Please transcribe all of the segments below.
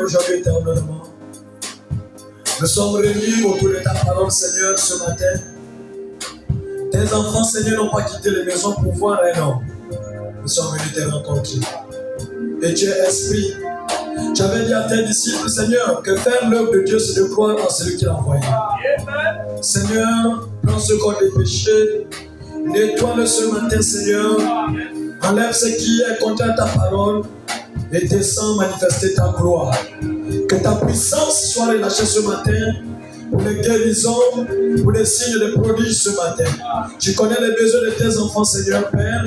Aujourd'hui éternellement. Nous sommes réunis autour de ta parole, Seigneur, ce matin. Tes enfants, Seigneur, n'ont pas quitté les maisons pour voir un homme. Nous sommes venus te rencontrer. Et tu es esprit. Tu avais dit à tes disciples, Seigneur, que faire l'œuvre de Dieu, c'est de croire en celui qui l'a envoyé. Seigneur, prends ce corps de péché. Nettoie-le ce matin, Seigneur. Enlève ce qui est contre ta parole. Et descends manifester ta gloire. Que ta puissance soit relâchée ce matin pour les guérisons, pour les signes de prodiges ce matin. Tu connais les besoins de tes enfants, Seigneur Père.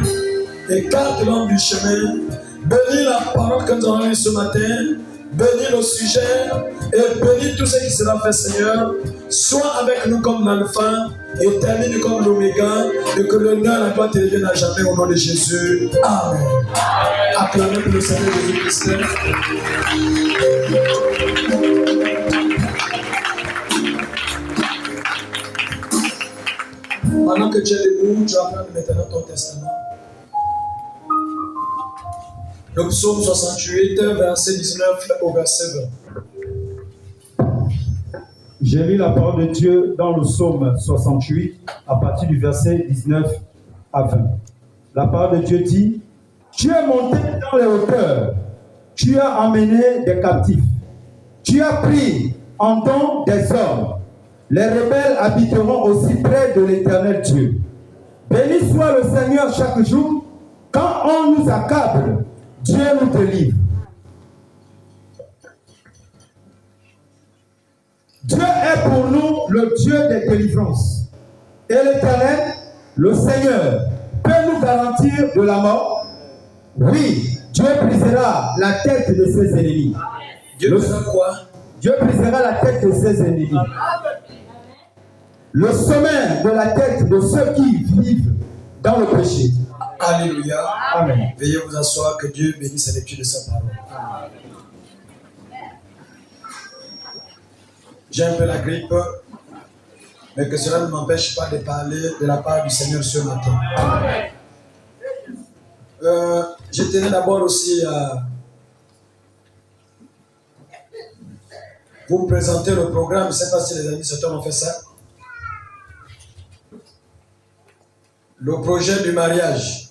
Écarte l'homme du chemin. Bénis la parole que nous avons eue ce matin. Bénis nos sujets et bénis tout ce qui sera fait, Seigneur. Sois avec nous comme l'alpha et termine comme l'oméga et que l'honneur à toi te revienne à jamais au nom de Jésus. Amen. Acclamez pour le Seigneur Jésus-Christ. Pendant que tu es debout, tu vas prendre maintenant ton testament. Le psaume 68, verset 19 au verset 20. J'ai lu la parole de Dieu dans le psaume 68, à partir du verset 19 à 20. La parole de Dieu dit: Tu es monté dans les hauteurs, tu as emmené des captifs, tu as pris en don des hommes. Les rebelles habiteront aussi près de l'Éternel Dieu. Béni soit le Seigneur chaque jour. Quand on nous accable, Dieu nous délivre. Dieu est pour nous le Dieu des délivrances. Et l'Éternel, le Seigneur, peut nous garantir de la mort. Oui, Dieu brisera la tête de ses ennemis. Dieu brisera quoi? Dieu brisera la tête de ses ennemis. Le sommet de la tête de ceux qui vivent dans le péché. Alléluia. Amen. Veuillez vous asseoir, que Dieu bénisse la lecture de sa parole. J'ai un peu la grippe, mais que cela ne m'empêche pas de parler de la part du Seigneur ce matin. Je tenais d'abord aussi à vous présenter le programme. Je ne sais pas si les administrateurs ont fait ça. Le projet du mariage.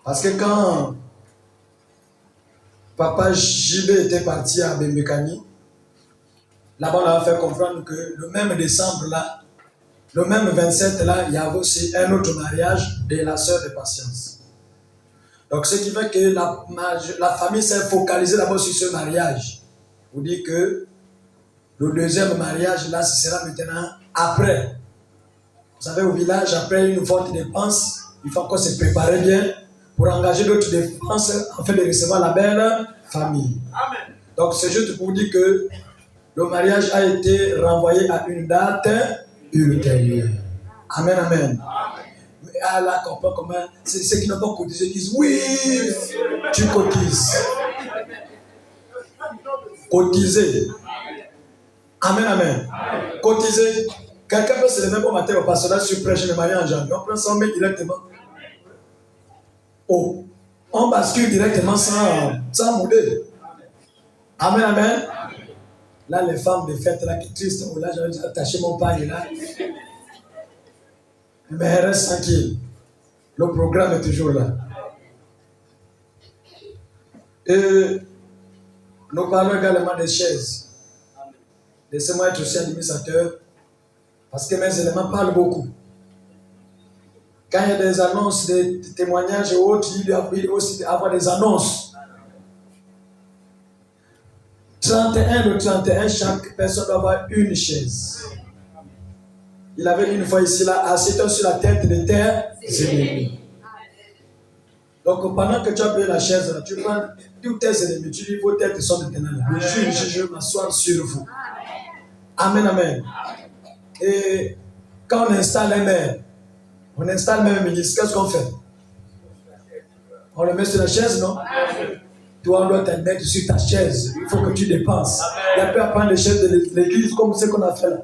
Parce que quand Papa JB était parti à Bembekani, là-bas on a fait comprendre que le même décembre là, le même 27 là, il y avait aussi un autre mariage de la sœur de Patience. Donc ce qui fait que la famille s'est focalisée d'abord sur ce mariage. Vous dites que le deuxième mariage là, ce sera maintenant après. Vous savez, au village, après une forte dépense, il faut encore se préparer bien pour engager d'autres dépenses afin de recevoir la belle famille. Amen. Donc, c'est juste pour dire que le mariage a été renvoyé à une date ultérieure. Amen, amen. Amen. Mais à la comprend comment ceux qui n'ont pas cotisé disent oui, tu cotises. Cotiser. Amen, amen. Cotiser. Quelqu'un peut se lever au matin au pastorat sur prêche le mariage en janvier. On prend 100 000 directement. Oh, on bascule directement sans modèle. Amen, amen. Là, les femmes de fête, là, qui tristes, là, j'avais attaché mon paille là. Mais reste tranquille. Le programme est toujours là. Et nous parlons également des chaises. Laissez-moi être aussi administrateur. Parce que mes éléments parlent beaucoup. Quand il y a des annonces, des témoignages et autres, il doit aussi avoir des annonces. 31, le 31, chaque personne doit avoir une chaise. Il avait une fois ici, là, assieds-toi sur la tête des terres ennemis. Donc pendant que tu as pris la chaise, là, tu prends tous tes ennemis, tu dis vos têtes sont maintenant là. Je m'assois sur vous. Amen, amen. Et quand on installe un maire, on installe même un ministre, qu'est-ce qu'on fait? On le met sur la chaise, non? Toi, on doit te mettre sur ta chaise. Il faut que tu dépenses. Il n'y a pas à prendre les chaises de l'église comme ce qu'on a fait là.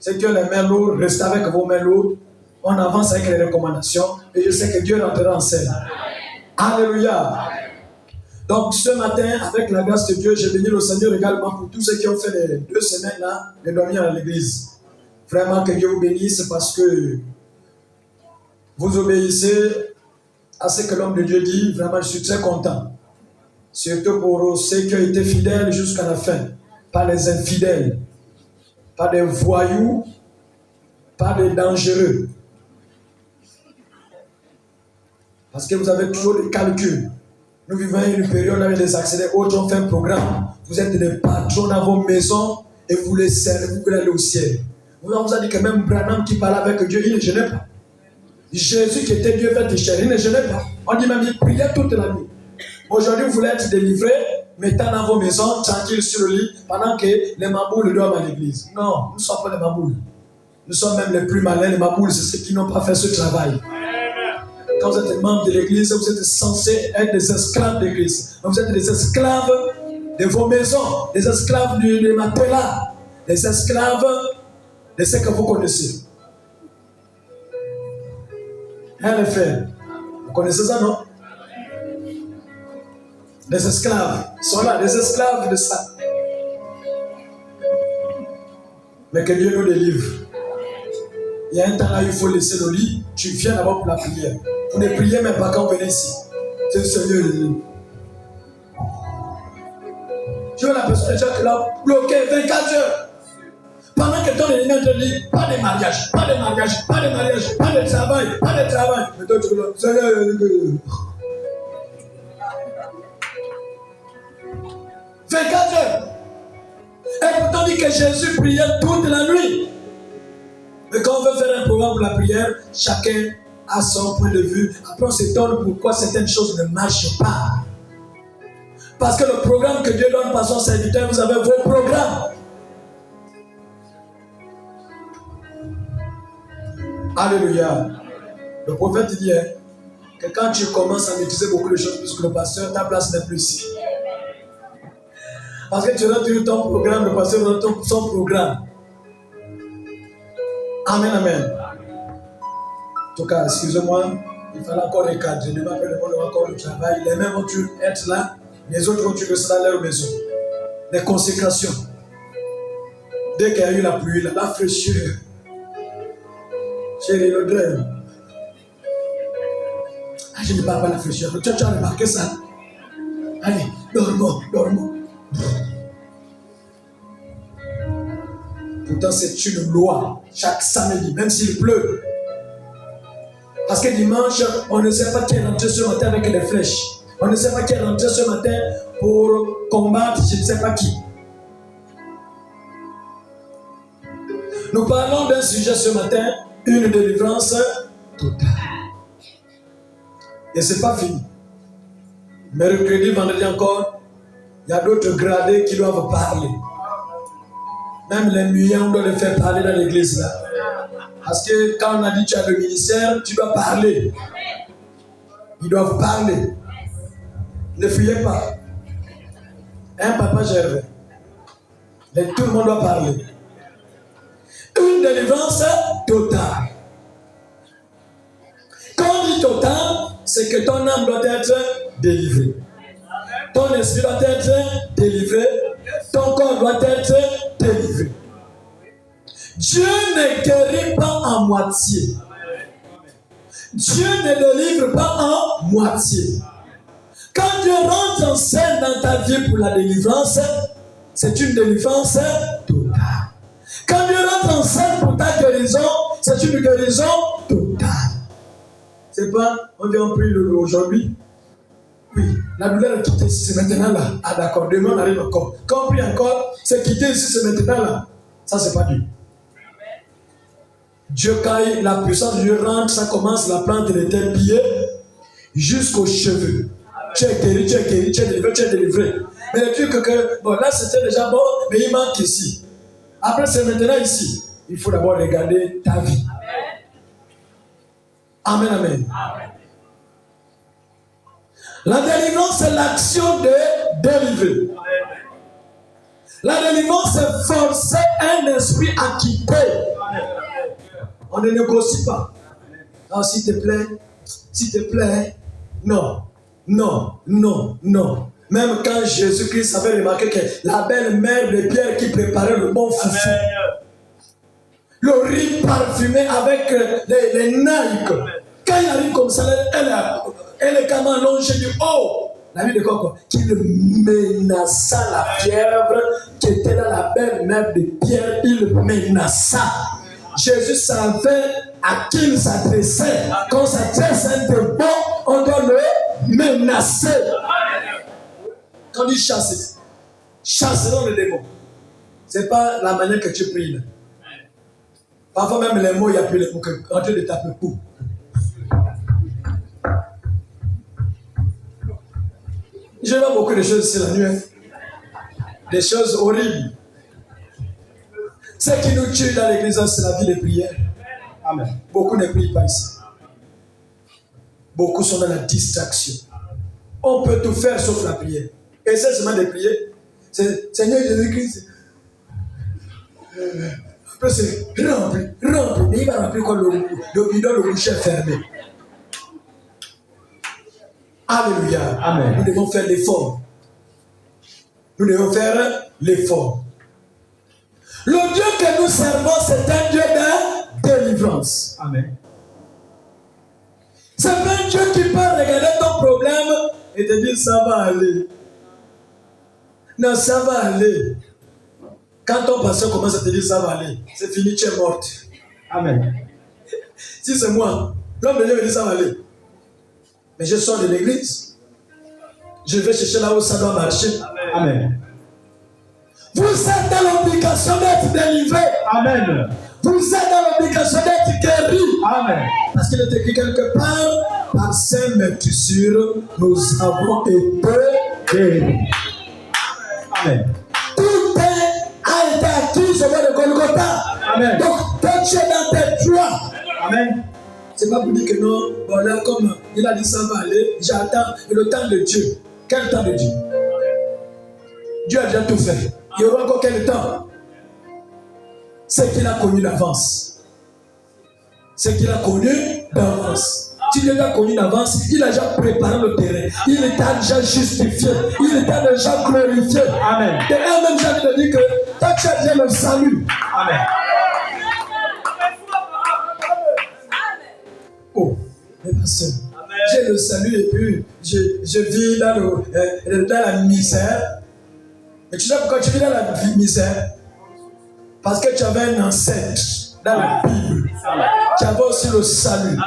Ceux qui ont les mains lourdes, restez avec vos mains lourdes. On avance avec les recommandations et je sais que Dieu rentrera en scène. Alléluia. Donc ce matin, avec la grâce de Dieu, j'ai béni le Seigneur également pour tous ceux qui ont fait les 2 semaines là, de dormir à l'église. Vraiment que Dieu vous bénisse parce que vous obéissez à ce que l'homme de Dieu dit. Vraiment, je suis très content. Surtout pour ceux qui ont été fidèles jusqu'à la fin. Pas les infidèles. Pas des voyous. Pas des dangereux. Parce que vous avez toujours des calculs. Nous vivons une période avec des accédés. Autres ont fait un programme. Vous êtes des patrons dans vos maisons et vous les servez. Vous voulez aller au ciel. On vous a dit que même Branham qui parlait avec Dieu, il ne gênait pas. Jésus qui était Dieu fait chair, il ne gênait pas. On dit même il priait toute la nuit. Aujourd'hui, vous voulez être délivré, mettant dans vos maisons, tranquille sur le lit, pendant que les maboules dorment à l'église. Non, nous ne sommes pas les maboules. Nous sommes même les plus malins. Les maboules, c'est ceux qui n'ont pas fait ce travail. Quand vous êtes membre de l'église, vous êtes censés être des esclaves de l'église. Vous êtes des esclaves de vos maisons, des esclaves de matelas, des esclaves de ce que vous connaissez. Hein, les frères? Vous connaissez ça, non? Les esclaves. Ils sont là, des esclaves de ça. Mais que Dieu nous délivre. Il y a un temps là, il faut laisser le lit. Tu viens d'abord pour la prière. Vous ne priez même pas quand vous venez ici. C'est le Seigneur de Dieu. Tu vois la personne qui l'a bloqué 24 heures. Pendant que ton ennemi te dit, pas de mariage, pas de mariage, pas de mariage, pas de travail, pas de travail. Mais toi tu veux, Seigneur. 24 heures. Et pourtant dit que Jésus priait toute la nuit. Mais quand on veut faire un programme pour la prière, chacun a son point de vue. Après on s'étonne pourquoi certaines choses ne marchent pas. Parce que le programme que Dieu donne par son serviteur, vous avez vos programmes. Alléluia. Le prophète dit que quand tu commences à maîtriser beaucoup de choses plus que le pasteur, ta place n'est plus ici. Parce que tu rentres ton programme, le pasteur rentre son programme. Amen, amen. En tout cas, excusez-moi, il fallait encore recadrer. Demain, après le monde aura encore le travail. Les mêmes vont être là, les autres vont rester dans leur maison. Les consécrations. Dès qu'il y a eu la pluie, la fraîcheur. Chérie, le drème. Ah, je ne parle pas de la fraîcheur. Tu as remarqué ça? Allez, dormons, dormons. Pourtant, c'est une loi. Chaque samedi, même s'il pleut. Parce que dimanche, on ne sait pas qui est rentré ce matin avec des flèches. On ne sait pas qui est rentré ce matin pour combattre je ne sais pas qui. Nous parlons d'un sujet ce matin, une délivrance totale. Et ce n'est pas fini. Mercredi, vendredi encore, il y a d'autres gradés qui doivent parler. Même les muets, on doit les faire parler dans l'église là. Parce que quand on a dit tu as le ministère, tu dois parler. Ils doivent parler. Ne fuyez pas. Un papa Gervais. Mais tout le monde doit parler. Une délivrance totale. Quand on dit totale, c'est que ton âme doit être délivrée. Ton esprit doit être délivré. Ton corps doit être délivré. Dieu ne guérit pas en moitié. Dieu ne délivre pas en moitié. Quand Dieu rentre en scène dans ta vie pour la délivrance, c'est une délivrance totale. Quand Dieu rentre en scène pour ta guérison, c'est une guérison totale. C'est pas, on vient prier aujourd'hui. Oui, la douleur est quittée ici, c'est maintenant là. Ah d'accord, demain on arrive encore. Quand on prie encore, c'est quitté ici, c'est maintenant là. Ça, c'est pas Dieu. Dieu, quand la puissance de Dieu rentre, ça commence la plante de tes pieds jusqu'aux cheveux. Tu es guéri, tu es guéri, tu es délivré, tu es délivré. Mais le truc que, bon, là c'était déjà bon, mais il manque ici. Après, c'est maintenant ici. Il faut d'abord regarder ta vie. Amen, amen. La délivrance, c'est l'action de délivrer. La délivrance, c'est forcer un esprit à quitter. On ne négocie pas. Ah, s'il te plaît, non, non, non, non. Même quand Jésus-Christ avait remarqué que la belle mère de Pierre qui préparait le bon foufou, le riz parfumé avec les Nike, quand il arrive comme ça, elle est comme allongée du haut. La vie de quoi? Qu'il menaça la fièvre qui était dans la belle mère de Pierre, il menaça. Jésus savait à qui il s'adressait. Quand on s'adresse à un démon, on doit le menacer. Quand on dit chasser, chassons le démon. Ce n'est pas la manière que tu pries. Parfois même les mots, il n'y a plus les mots que en train de taper pour. Je vois beaucoup de choses ici la nuit. Des choses horribles. Ce qui nous tue dans l'église, c'est la vie de prière. Amen. Beaucoup ne prient pas ici. Beaucoup sont dans la distraction. On peut tout faire sauf la prière. Et c'est seulement de prier. C'est Seigneur Jésus-Christ. Après c'est rempli. Mais il va remplir quand le bidon, le boucher est fermé. Alléluia. Amen. Nous devons faire l'effort. Nous devons faire l'effort. Le Dieu que nous servons, c'est un Dieu de délivrance. Amen. C'est un Dieu qui peut regarder ton problème et te dire ça va aller. Non, ça va aller. Quand ton pasteur commence à te dire ça va aller, c'est fini, tu es morte. Amen. Si c'est moi, l'homme de Dieu me dit ça va aller. Mais je sors de l'église. Je vais chercher là où ça doit marcher. Amen. Vous êtes dans l'obligation d'être délivré. Amen. Vous êtes dans l'obligation d'être guéri. Amen. Parce qu'il est écrit quelque part, par ses meurtrissures, nous avons été guéris. Amen. Tout a été acquis sur le Golgotha. Amen. Donc, toi tu es dans tes droits. Amen. C'est pas pour dire que non, bon là, comme il a dit ça va aller, j'attends le temps de Dieu. Quel temps de Dieu? Dieu a déjà tout fait. Il y aura encore quel temps? C'est qu'il a connu d'avance. C'est qu'il a connu d'avance. S'il l'a connu d'avance, il a déjà préparé le terrain. Il t'a déjà justifié. Il t'a déjà glorifié. Amen. Et elle-même, j'ai envie de dire que toi, tu as déjà le salut. Amen. Oh, mais pasteur, j'ai le salut et puis je vis dans la misère. Mais tu sais pourquoi tu vis dans la misère? Parce que tu avais un ancêtre dans la Bible. Tu avais aussi le salut.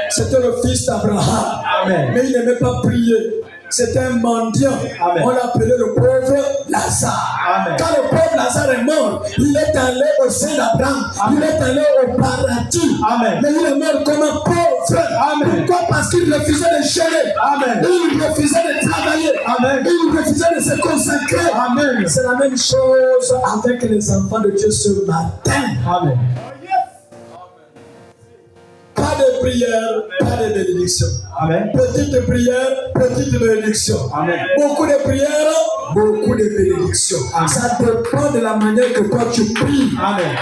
C'était le fils d'Abraham. Mais il n'aimait pas prier. C'était un mendiant. Amen. On l'appelait le pauvre Lazare. Amen. Quand le pauvre Lazare est mort, il est allé au sein d'Abraham. Il est allé au paradis. Amen. Mais il est mort comme un pauvre. Amen. Pourquoi? Parce qu'il refusait de gérer. Amen. Il refusait de travailler. Amen. Il refusait de se consacrer. Amen. C'est la même chose avec les enfants de Dieu ce matin. Amen. Pas de prière, pas de bénédiction. Amen. Petite prière, petite bénédiction. Amen. Beaucoup de prières, beaucoup de bénédictions. Amen. Ça dépend de la manière que toi tu pries. Amen.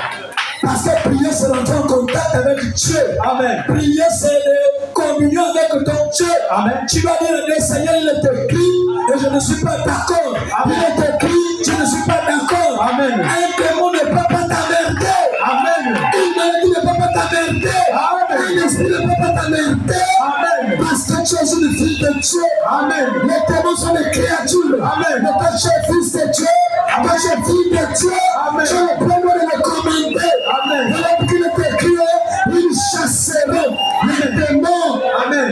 Parce que prier, c'est rentrer en contact avec Dieu. Amen. Prier, c'est de communion avec ton Dieu. Amen. Tu vas dire, le Seigneur, il est écrit et je ne suis pas d'accord. Il est écrit, je ne suis pas d'accord. Amen. Un démon ne peut pas t'avertir. Amen. Une maladie ne peut pas t'avertir. Amen. Un esprit ne peut pas t'avertir. Amen. Parce que tu es une fille de Dieu. Amen. Les démons sont des créatures. Amen. Mais quand tu es fils de Dieu, quand tu es fille de Dieu, amen, tu es le premier de le commander. Amen. Voilà pourquoi il est écrit, ils chasseront les démons. Amen.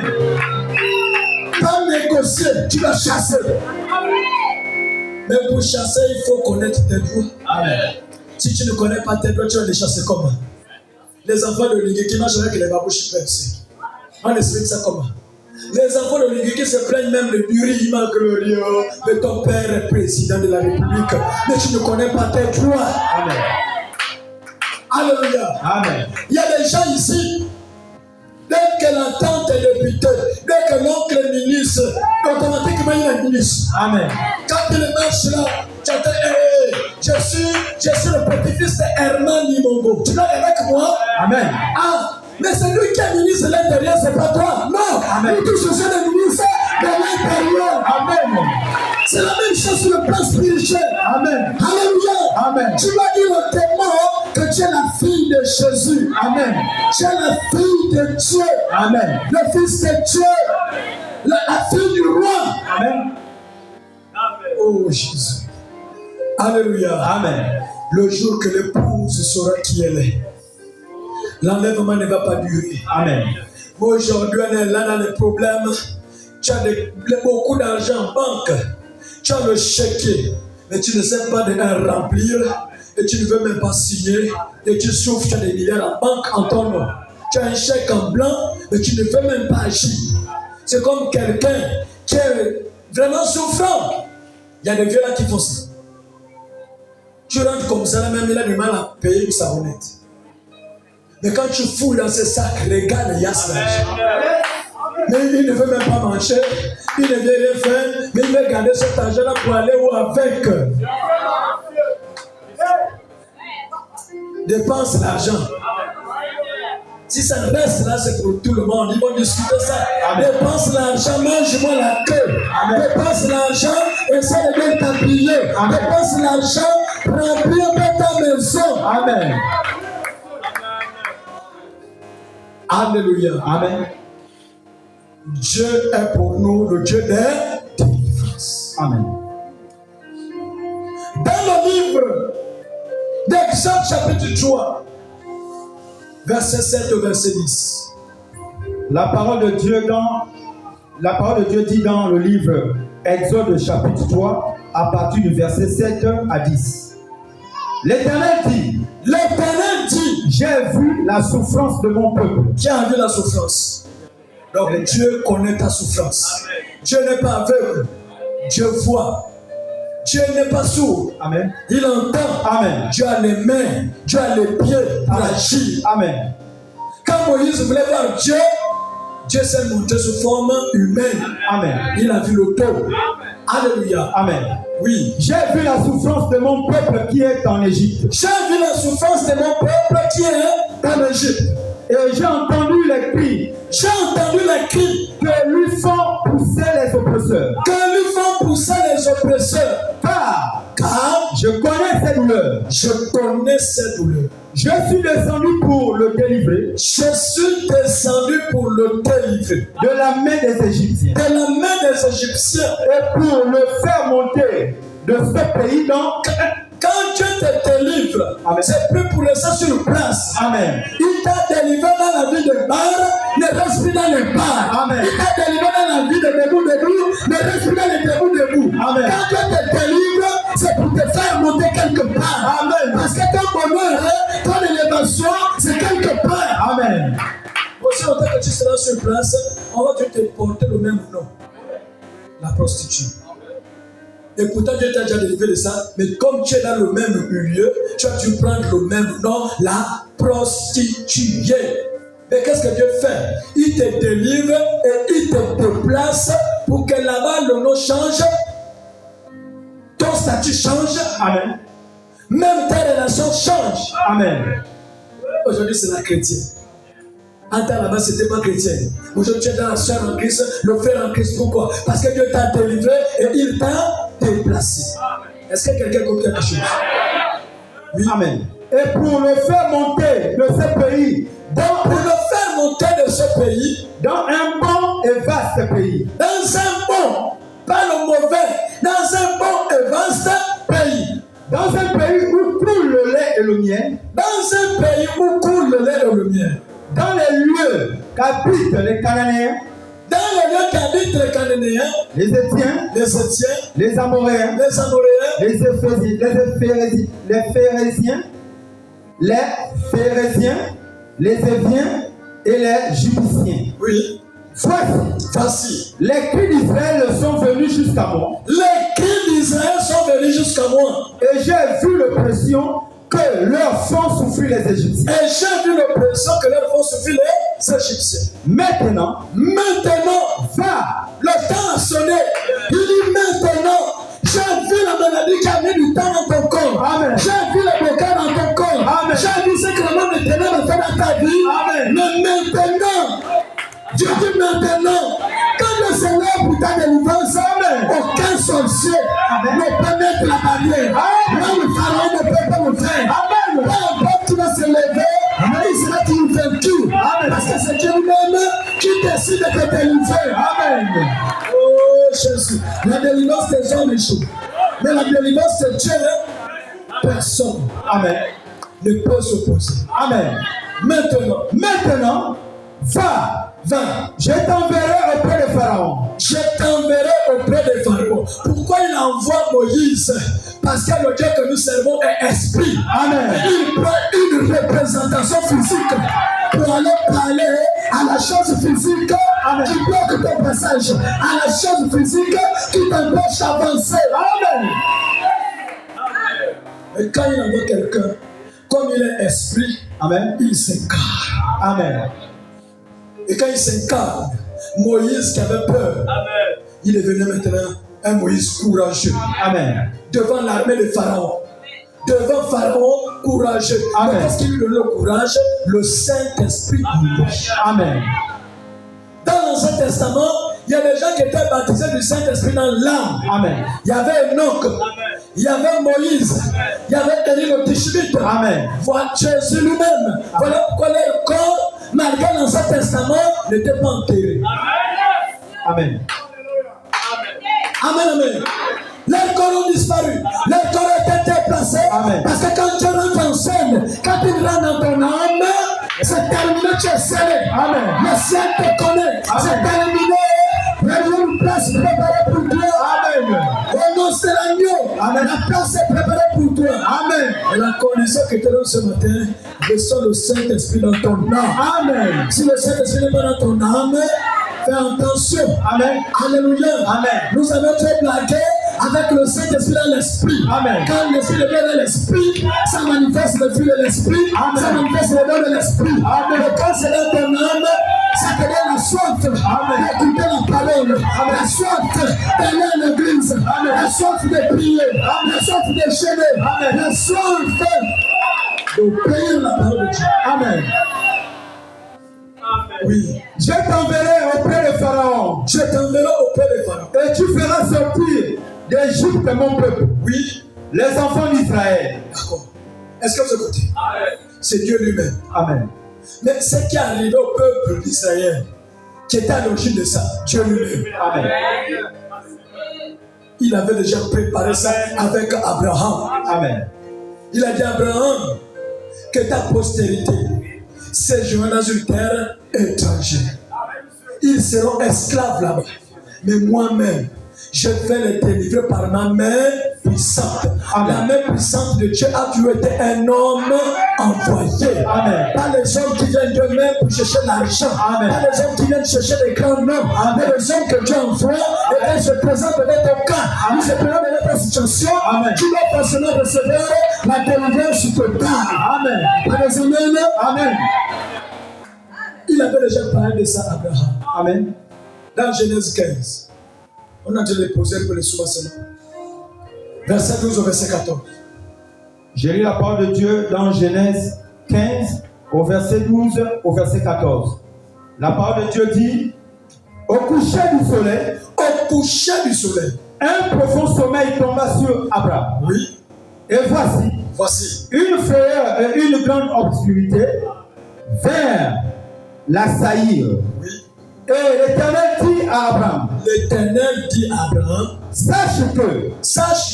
Pas négocier, tu vas chasser. Mais pour chasser, il faut connaître tes droits. Amen. Si tu ne connais pas tes droits, tu vas les chasser comment? Les enfants de Lingui qui marchent avec les babouches pensées. On explique ça comment? Les enfants de Lingui qui se plaignent même de Durima Glorieux, de ton père est président de la République, mais tu ne connais pas tes droits. Amen. Alléluia. Amen. Il y a des gens ici, dès que la tante est députée, dès que l'oncle est ministre, automatiquement il est ministre. Amen. Quand il marche là, tu entends, je suis le petit-fils de Herman Limongo. Tu es avec moi? Amen. Ah, mais c'est lui qui est ministre de l'intérieur, c'est pas toi. Non, Amen. nous tous sommes le ministre de l'intérieur. Amen. C'est la même chose sur le plan spirituel. Amen. Alléluia. Amen. Tu vas dire au témoin que tu es la fille de Jésus. Amen. Tu es la fille de Dieu. Amen. Le fils de Dieu. La fille du roi. Amen. Oh Jésus. Alléluia. Amen. Le jour que l'épouse saura qui elle est, l'enlèvement ne va pas durer. Amen. Moi aujourd'hui, on est là dans les problèmes. Tu as beaucoup d'argent en banque. Tu as le chéquier, mais tu ne sais pas de le remplir. Et tu ne veux même pas signer. Et tu souffres, tu as des milliards en banque en ton nom. Tu as un chèque en blanc, mais tu ne veux même pas agir. C'est comme quelqu'un qui est vraiment souffrant. Il y a des vieux là qui font ça. Tu rentres comme ça, là même il a du mal à payer une savonnette. Mais quand tu fouilles dans ces sacs, regarde, il y a ça. Mais il ne veut même pas manger, il ne veut rien faire, mais il veut garder cet argent-là pour aller où avec. Dépense l'argent. Si ça reste là, c'est pour tout le monde. Ils vont discuter ça. Amen. Dépense l'argent, mange-moi la queue. Amen. Dépense l'argent, essaie de bien t'habiller. Dépense l'argent, remplis un peu ta maison. Amen. Alléluia. Amen. Dieu est pour nous le Dieu des délivrances. Amen. Dans le livre d'Exode chapitre 3, verset 7 au verset 10. La parole de Dieu dit dans le livre Exode chapitre 3 à partir du verset 7 à 10. L'Éternel dit, j'ai vu la souffrance de mon peuple. Qui a vu la souffrance? Donc Dieu connaît ta souffrance. Amen. Dieu n'est pas aveugle. Dieu voit. Dieu n'est pas sourd. Amen. Il entend. Amen. Dieu a les mains. Dieu a les pieds pour agir. Amen. Quand Moïse voulait voir Dieu, Dieu s'est montré sous forme humaine. Amen. Il a vu le dos. Alléluia. Amen. Oui. J'ai vu la souffrance de mon peuple qui est en Égypte. J'ai vu la souffrance de mon peuple qui est en Égypte. Et j'ai entendu les cris. J'ai entendu les cris que lui font pousser les oppresseurs. Que lui font pousser les oppresseurs. Car je connais ces douleurs. Je connais ces douleurs. Je suis descendu pour le délivrer. Je suis descendu pour le délivrer. De la main des Égyptiens. De la main des Égyptiens. Et pour le faire monter de ce pays dans... Quand Dieu te délivre, c'est plus pour laisser sur place. Amen. Il t'a délivré dans la vie de bar, ne reste plus dans les bars. Amen. Il t'a délivré dans la vie de debout, ne reste plus dans les debout. Amen. Quand Dieu te délivre, c'est pour te faire monter quelque part. Amen. Parce que ton bonheur, ton élévation, c'est quelque part. Amen. Aussi longtemps que tu seras sur place, on va te porter le même nom. La prostituée. Et pourtant Dieu t'a déjà délivré de ça, mais comme tu es dans le même milieu, tu as dû prendre le même nom, la prostituée. Mais qu'est-ce que Dieu fait? Il te délivre et il te déplace pour que là-bas le nom change, ton statut change, amen. Même tes relations changent. Amen. Aujourd'hui c'est la chrétienne. En temps là-bas, c'était pas chrétien. Aujourd'hui, tu es dans la soeur en Christ, le frère en Christ. Pourquoi? Parce que Dieu t'a délivré et il t'a déplacé. Est-ce que quelqu'un comprend quelque chose? Oui. Amen. Et pour le faire monter de ce pays, pour le faire monter de ce pays, dans un bon et vaste pays. Dans un bon, pas le mauvais, dans un bon et vaste pays. Dans un pays où coule le lait et le miel. Dans un pays où coule le lait et le miel. Dans les lieux qu'habitent les Cananéens. Dans les lieux qu'habitent les Cananéens. Les Étiens. Les Étiens. Les Amoréens. Les Amoréens. Les Phérésiens. Les Phérésiens. les Éviens et les Jubiciens. Oui. Voici. Les cris d'Israël sont venus jusqu'à moi. Les cris d'Israël sont venus jusqu'à moi. Et j'ai vu l'oppression que leur font souffrir les Égyptiens. Et j'ai vu l'oppression que leur font souffrir les Égyptiens. Maintenant, va. Le temps a sonné. Il dit maintenant. J'ai vu la maladie qui a mis du temps dans ton corps. Amen. J'ai vu le blocage dans ton corps. Amen. J'ai vu ce que le monde de ténèbres fait dans ta vie. Amen. Mais maintenant, Dieu dit maintenant, quand le Seigneur pour ta délivrance, aucun sorcier ne peut mettre la barrière. Là, le pharaon ne peut pas le faire. Peu importe qui va se lever, il sera toujours vaincu. Parce que c'est Dieu lui-même qui décide de te délivrer. Amen. Oh Jésus, la délivrance des hommes échoue. Mais la délivrance de Dieu, personne ne peut s'opposer. Amen. Maintenant, va. Je t'enverrai auprès de Pharaon. Je t'enverrai auprès de Pharaon. Pourquoi il envoie Moïse? Parce que le Dieu que nous servons est esprit. Amen. Il prend une représentation physique pour aller parler à la chose physique qui bloque ton passage, à la chose physique qui t'empêche d'avancer. Amen. Et quand il envoie quelqu'un, comme il est esprit, il s'incarne. Amen. Et quand il s'incarne, Moïse qui avait peur, il est devenu maintenant un Moïse courageux. Amen. Devant l'armée de Pharaon. Devant Pharaon, courageux. Qu'est-ce qui lui donne le courage? Le Saint-Esprit. Amen. Dans l'Ancien Testament, il y a des gens qui étaient baptisés du Saint-Esprit dans l'âme. Amen. Il y avait Enoch. Il y avait Moïse. Il y avait Élie le Tishbite. Amen. Voilà Jésus lui-même. Voilà pourquoi leur corps, malgré l'Ancien Testament, n'était pas enterré. Amen. Amen, amen. Leurs corps ont disparu. Leurs corps ont été déplacés. Amen. Parce que quand Dieu rentre en scène, quand il rentre dans ton âme, c'est terminé, tu es scellé. Amen. Le ciel te connaît. C'est terminé. Il y a une place préparée pour toi. Amen. Au nom de l'agneau. Amen. La place est préparée pour toi. Amen. Et la condition que tu as ce matin, reçois le Saint-Esprit dans ton âme. Amen. Si le Saint-Esprit n'est pas dans ton âme, fais attention. Amen. Alléluia. Amen. Nous avons été blagués avec le Saint-Esprit dans l'esprit. Amen. Quand l'esprit devient dans l'esprit, ça manifeste le fruit de l'esprit. Amen. Ça manifeste le don de l'esprit. Amen. Et quand c'est dans ton âme, ça te donne la soif d'écouter la parole. Amen. La soif d'aller à l'église. Amen. La soif de prier. Amen. La soif de chanter. Amen. La soif d'obéir la parole de Dieu. Amen. Oui. Je t'enverrai auprès de Pharaon. Je t'enverrai auprès de Pharaon. Et tu feras sortir d'Égypte mon peuple. Oui. Les enfants d'Israël. D'accord. Est-ce que vous écoutez? C'est Dieu lui-même. Amen. Mais ce qui est arrivé au peuple d'Israël, qui était à l'origine de ça, Dieu lui-même. Amen. Il avait déjà préparé ça avec Abraham. Amen. Il a dit à Abraham que ta postérité séjournera dans une terre étrangère. Ils seront esclaves là-bas. Mais moi-même, je vais les délivrer par ma main puissante. Amen. La main puissante de Dieu a toujours été un homme envoyé. Amen. Pas les hommes qui viennent d'eux-mêmes pour chercher l'argent. Amen. Pas les hommes qui viennent chercher des grands noms. Mais les hommes que Dieu envoie, et ils se présentent dans ton cas. Ils se présentent dans ta situation. Amen. Tu dois forcément recevoir la délivrance sur ton temps. Amen. Amen. Amen. Il avait déjà parlé de ça à Abraham. Amen. Dans Genèse 15. On a déjà déposé pour les soumissions. Verset 12 au verset 14. J'ai lu la parole de Dieu dans Genèse 15, au verset 12 au verset 14. La parole de Dieu dit: au coucher du soleil, un profond sommeil tomba sur Abraham. Oui. Et voici une frayeur et une grande obscurité vers l'assaillir. Oui. Et l'Éternel dit à Abraham, sache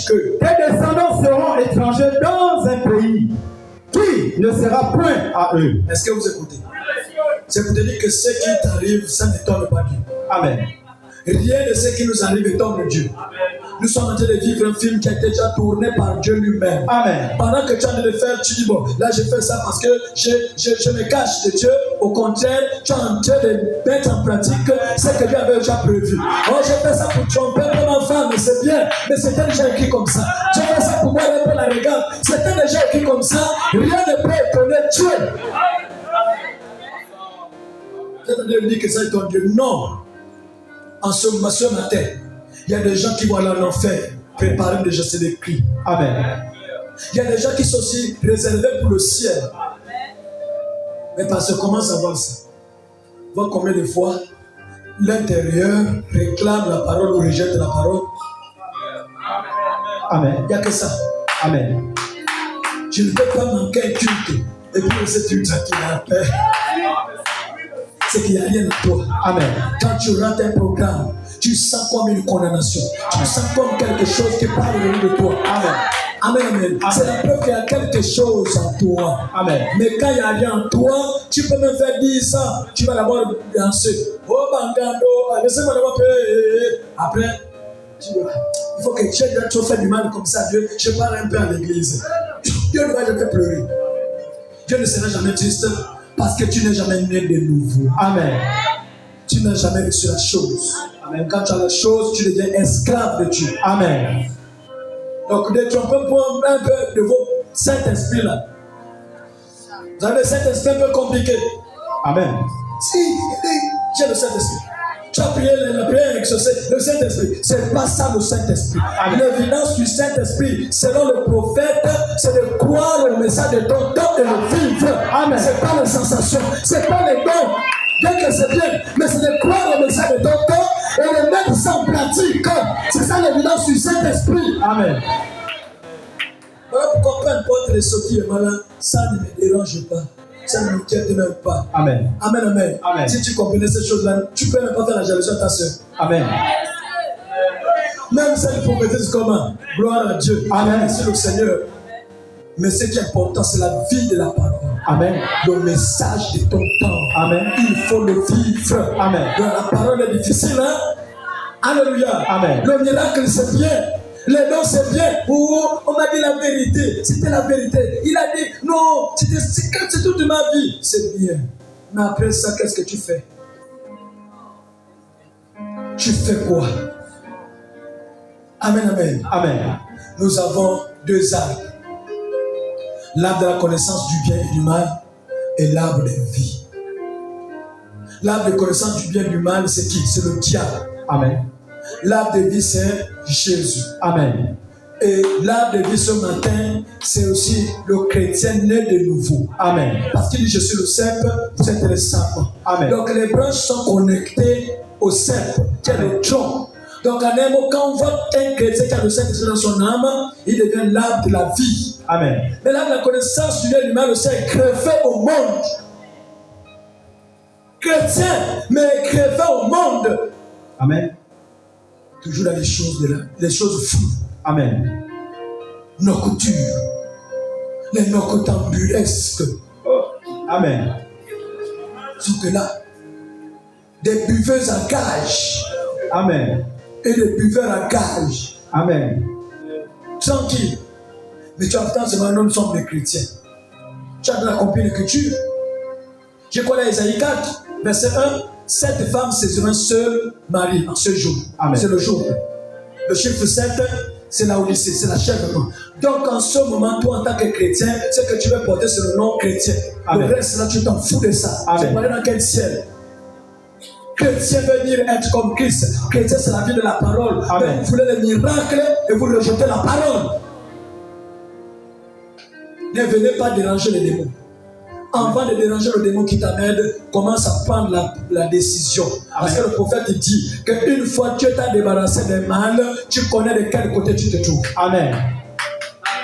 que tes descendants seront étrangers dans un pays qui ne sera point à eux. Est-ce que vous écoutez? C'est pour te dire que ce qui t'arrive, ça ne t'étonne pas Dieu. Amen. Rien de ce qui nous arrive étonne Dieu. nous sommes en train de vivre un film qui a été déjà tourné par Dieu lui-même. Amen. Pendant que tu es en train de faire, tu dis bon, là je fais ça parce que je me cache de Dieu. Au contraire, tu es en train de mettre en pratique ce que Dieu avait déjà prévu. Oh, je fais ça pour tromper mon enfant, mais c'est bien. Mais c'était déjà écrit comme ça. Je fais ça pour moi, un peu la regarde. C'était déjà écrit comme ça. Rien ne peut étonner Dieu. Tu es en train de dire que ça est ton Dieu. Non. En ce matin, il y a des gens qui vont aller en enfer. Préparer déjà, c'est écrit. Amen. Il y a des gens qui sont aussi réservés pour le ciel. Mais parce que commence à voir ça. Voir combien de fois l'intérieur réclame la parole ou rejette la parole. Amen. Il n'y a que ça. Amen. Je ne peux pas manquer un culte. Et puis c'est culte qui a paix. C'est qu'il n'y a rien à toi. Amen. Quand tu rates un programme, tu sens comme une condamnation. Tu sens comme quelque chose qui parle de toi. Amen. Amen, amen. C'est la preuve qu'il y a quelque chose en toi. Amen. Mais quand il n'y a rien en toi, tu peux même faire dire ça. Tu vas d'abord danser. Oh, bangando, laissez-moi d'abord payer. Après, tu vois, il faut que Dieu doit trop faire du mal comme ça. Dieu, je parle un peu à l'église. Dieu ne va jamais pleurer. Dieu ne sera jamais triste parce que tu n'es jamais né de nouveau. Amen. Tu n'as jamais reçu la chose. Amen. Quand tu as la chose, tu deviens esclave de Dieu. Amen. Donc, détrompez un peu de vos Saint-Esprit là. Vous avez le Saint-Esprit un peu compliqué. Amen. Si, j'ai le Saint-Esprit. Tu as prié la prière exaucée. Le Saint-Esprit, c'est pas ça le Saint-Esprit. L'évidence du Saint-Esprit, selon le prophète, c'est de croire au message de ton don et le vivre. Amen. C'est pas les sensations, c'est pas les dons. Bien que c'est bien, mais c'est de croire au message de ton don et de mettre ça en pratique. C'est ça l'évidence du Saint-Esprit. Amen. Voilà pourquoi peu importe les sorties, voilà, ça ne me dérange pas. Ça ne me quitte même pas. Amen. Amen, amen. Amen. Si tu comprenais ces choses-là, tu peux même pas faire la jalousie à ta soeur. Amen. Même celle prophétise comment? Gloire à Dieu. Amen. Merci le Seigneur. Mais ce qui est important, c'est la vie de la parole. Amen. Le message de ton temps. Amen. Il faut le vivre. Amen. Donc, la parole est difficile, hein? Alléluia. Amen. Le miracle, c'est bien. Les dons, c'est bien. Oh, on m'a dit la vérité. C'était la vérité. Il a dit, non, c'est toute ma vie. C'est bien. Mais après ça, qu'est-ce que tu fais? Tu fais quoi? Amen, amen. Amen. Nous avons deux arbres. L'arbre de la connaissance du bien et du mal et l'arbre de vie. L'arbre de connaissance du bien et du mal, c'est qui? C'est le diable. Amen. L'arbre de vie, c'est Jésus. Amen. Et l'arbre de vie ce matin, c'est aussi le chrétien né de nouveau. Amen. Parce qu'il dit, je suis le cep, vous êtes le sapin. Amen. Donc les branches sont connectées au cep, qui est le tronc. Donc en un mot, quand on voit un chrétien qui a le Saint-Esprit dans son âme, il devient l'arbre de la vie. Amen. Mais l'arbre de la connaissance du bien et du mal aussi est greffé au monde. Chrétien, mais greffé au monde. Amen. Toujours dans les choses de là, les choses floues. Amen. Nocturnes, les noctambulesques. Amen. Sont là. Des buveuses à gage. Amen. Et des buveurs à gage. Amen. Tranquille. Mais tu entends seulement nous sommes des chrétiens. Tu as de la compris l'écriture. Je connais Isaïe 4, verset 1. 7 femmes saisiront un seul mari en ce jour. Amen. C'est le jour. Le chiffre 7, c'est la Odyssée, c'est l'achèvement. Donc en ce moment, toi en tant que chrétien, ce que tu veux porter, c'est le nom chrétien. Amen. Le reste là, tu t'en fous de ça. Amen. Tu vas aller dans quel ciel? Chrétien veut dire être comme Christ. Chrétien, c'est la vie de la parole. Amen. Mais vous voulez les miracles et vous rejetez la parole. Ne venez pas déranger les démons. Avant de déranger le démon qui t'amène, commence à prendre la décision. Parce que le prophète dit qu'une fois que tu t'as débarrassé des mal, tu connais de quel côté tu te trouves. Amen.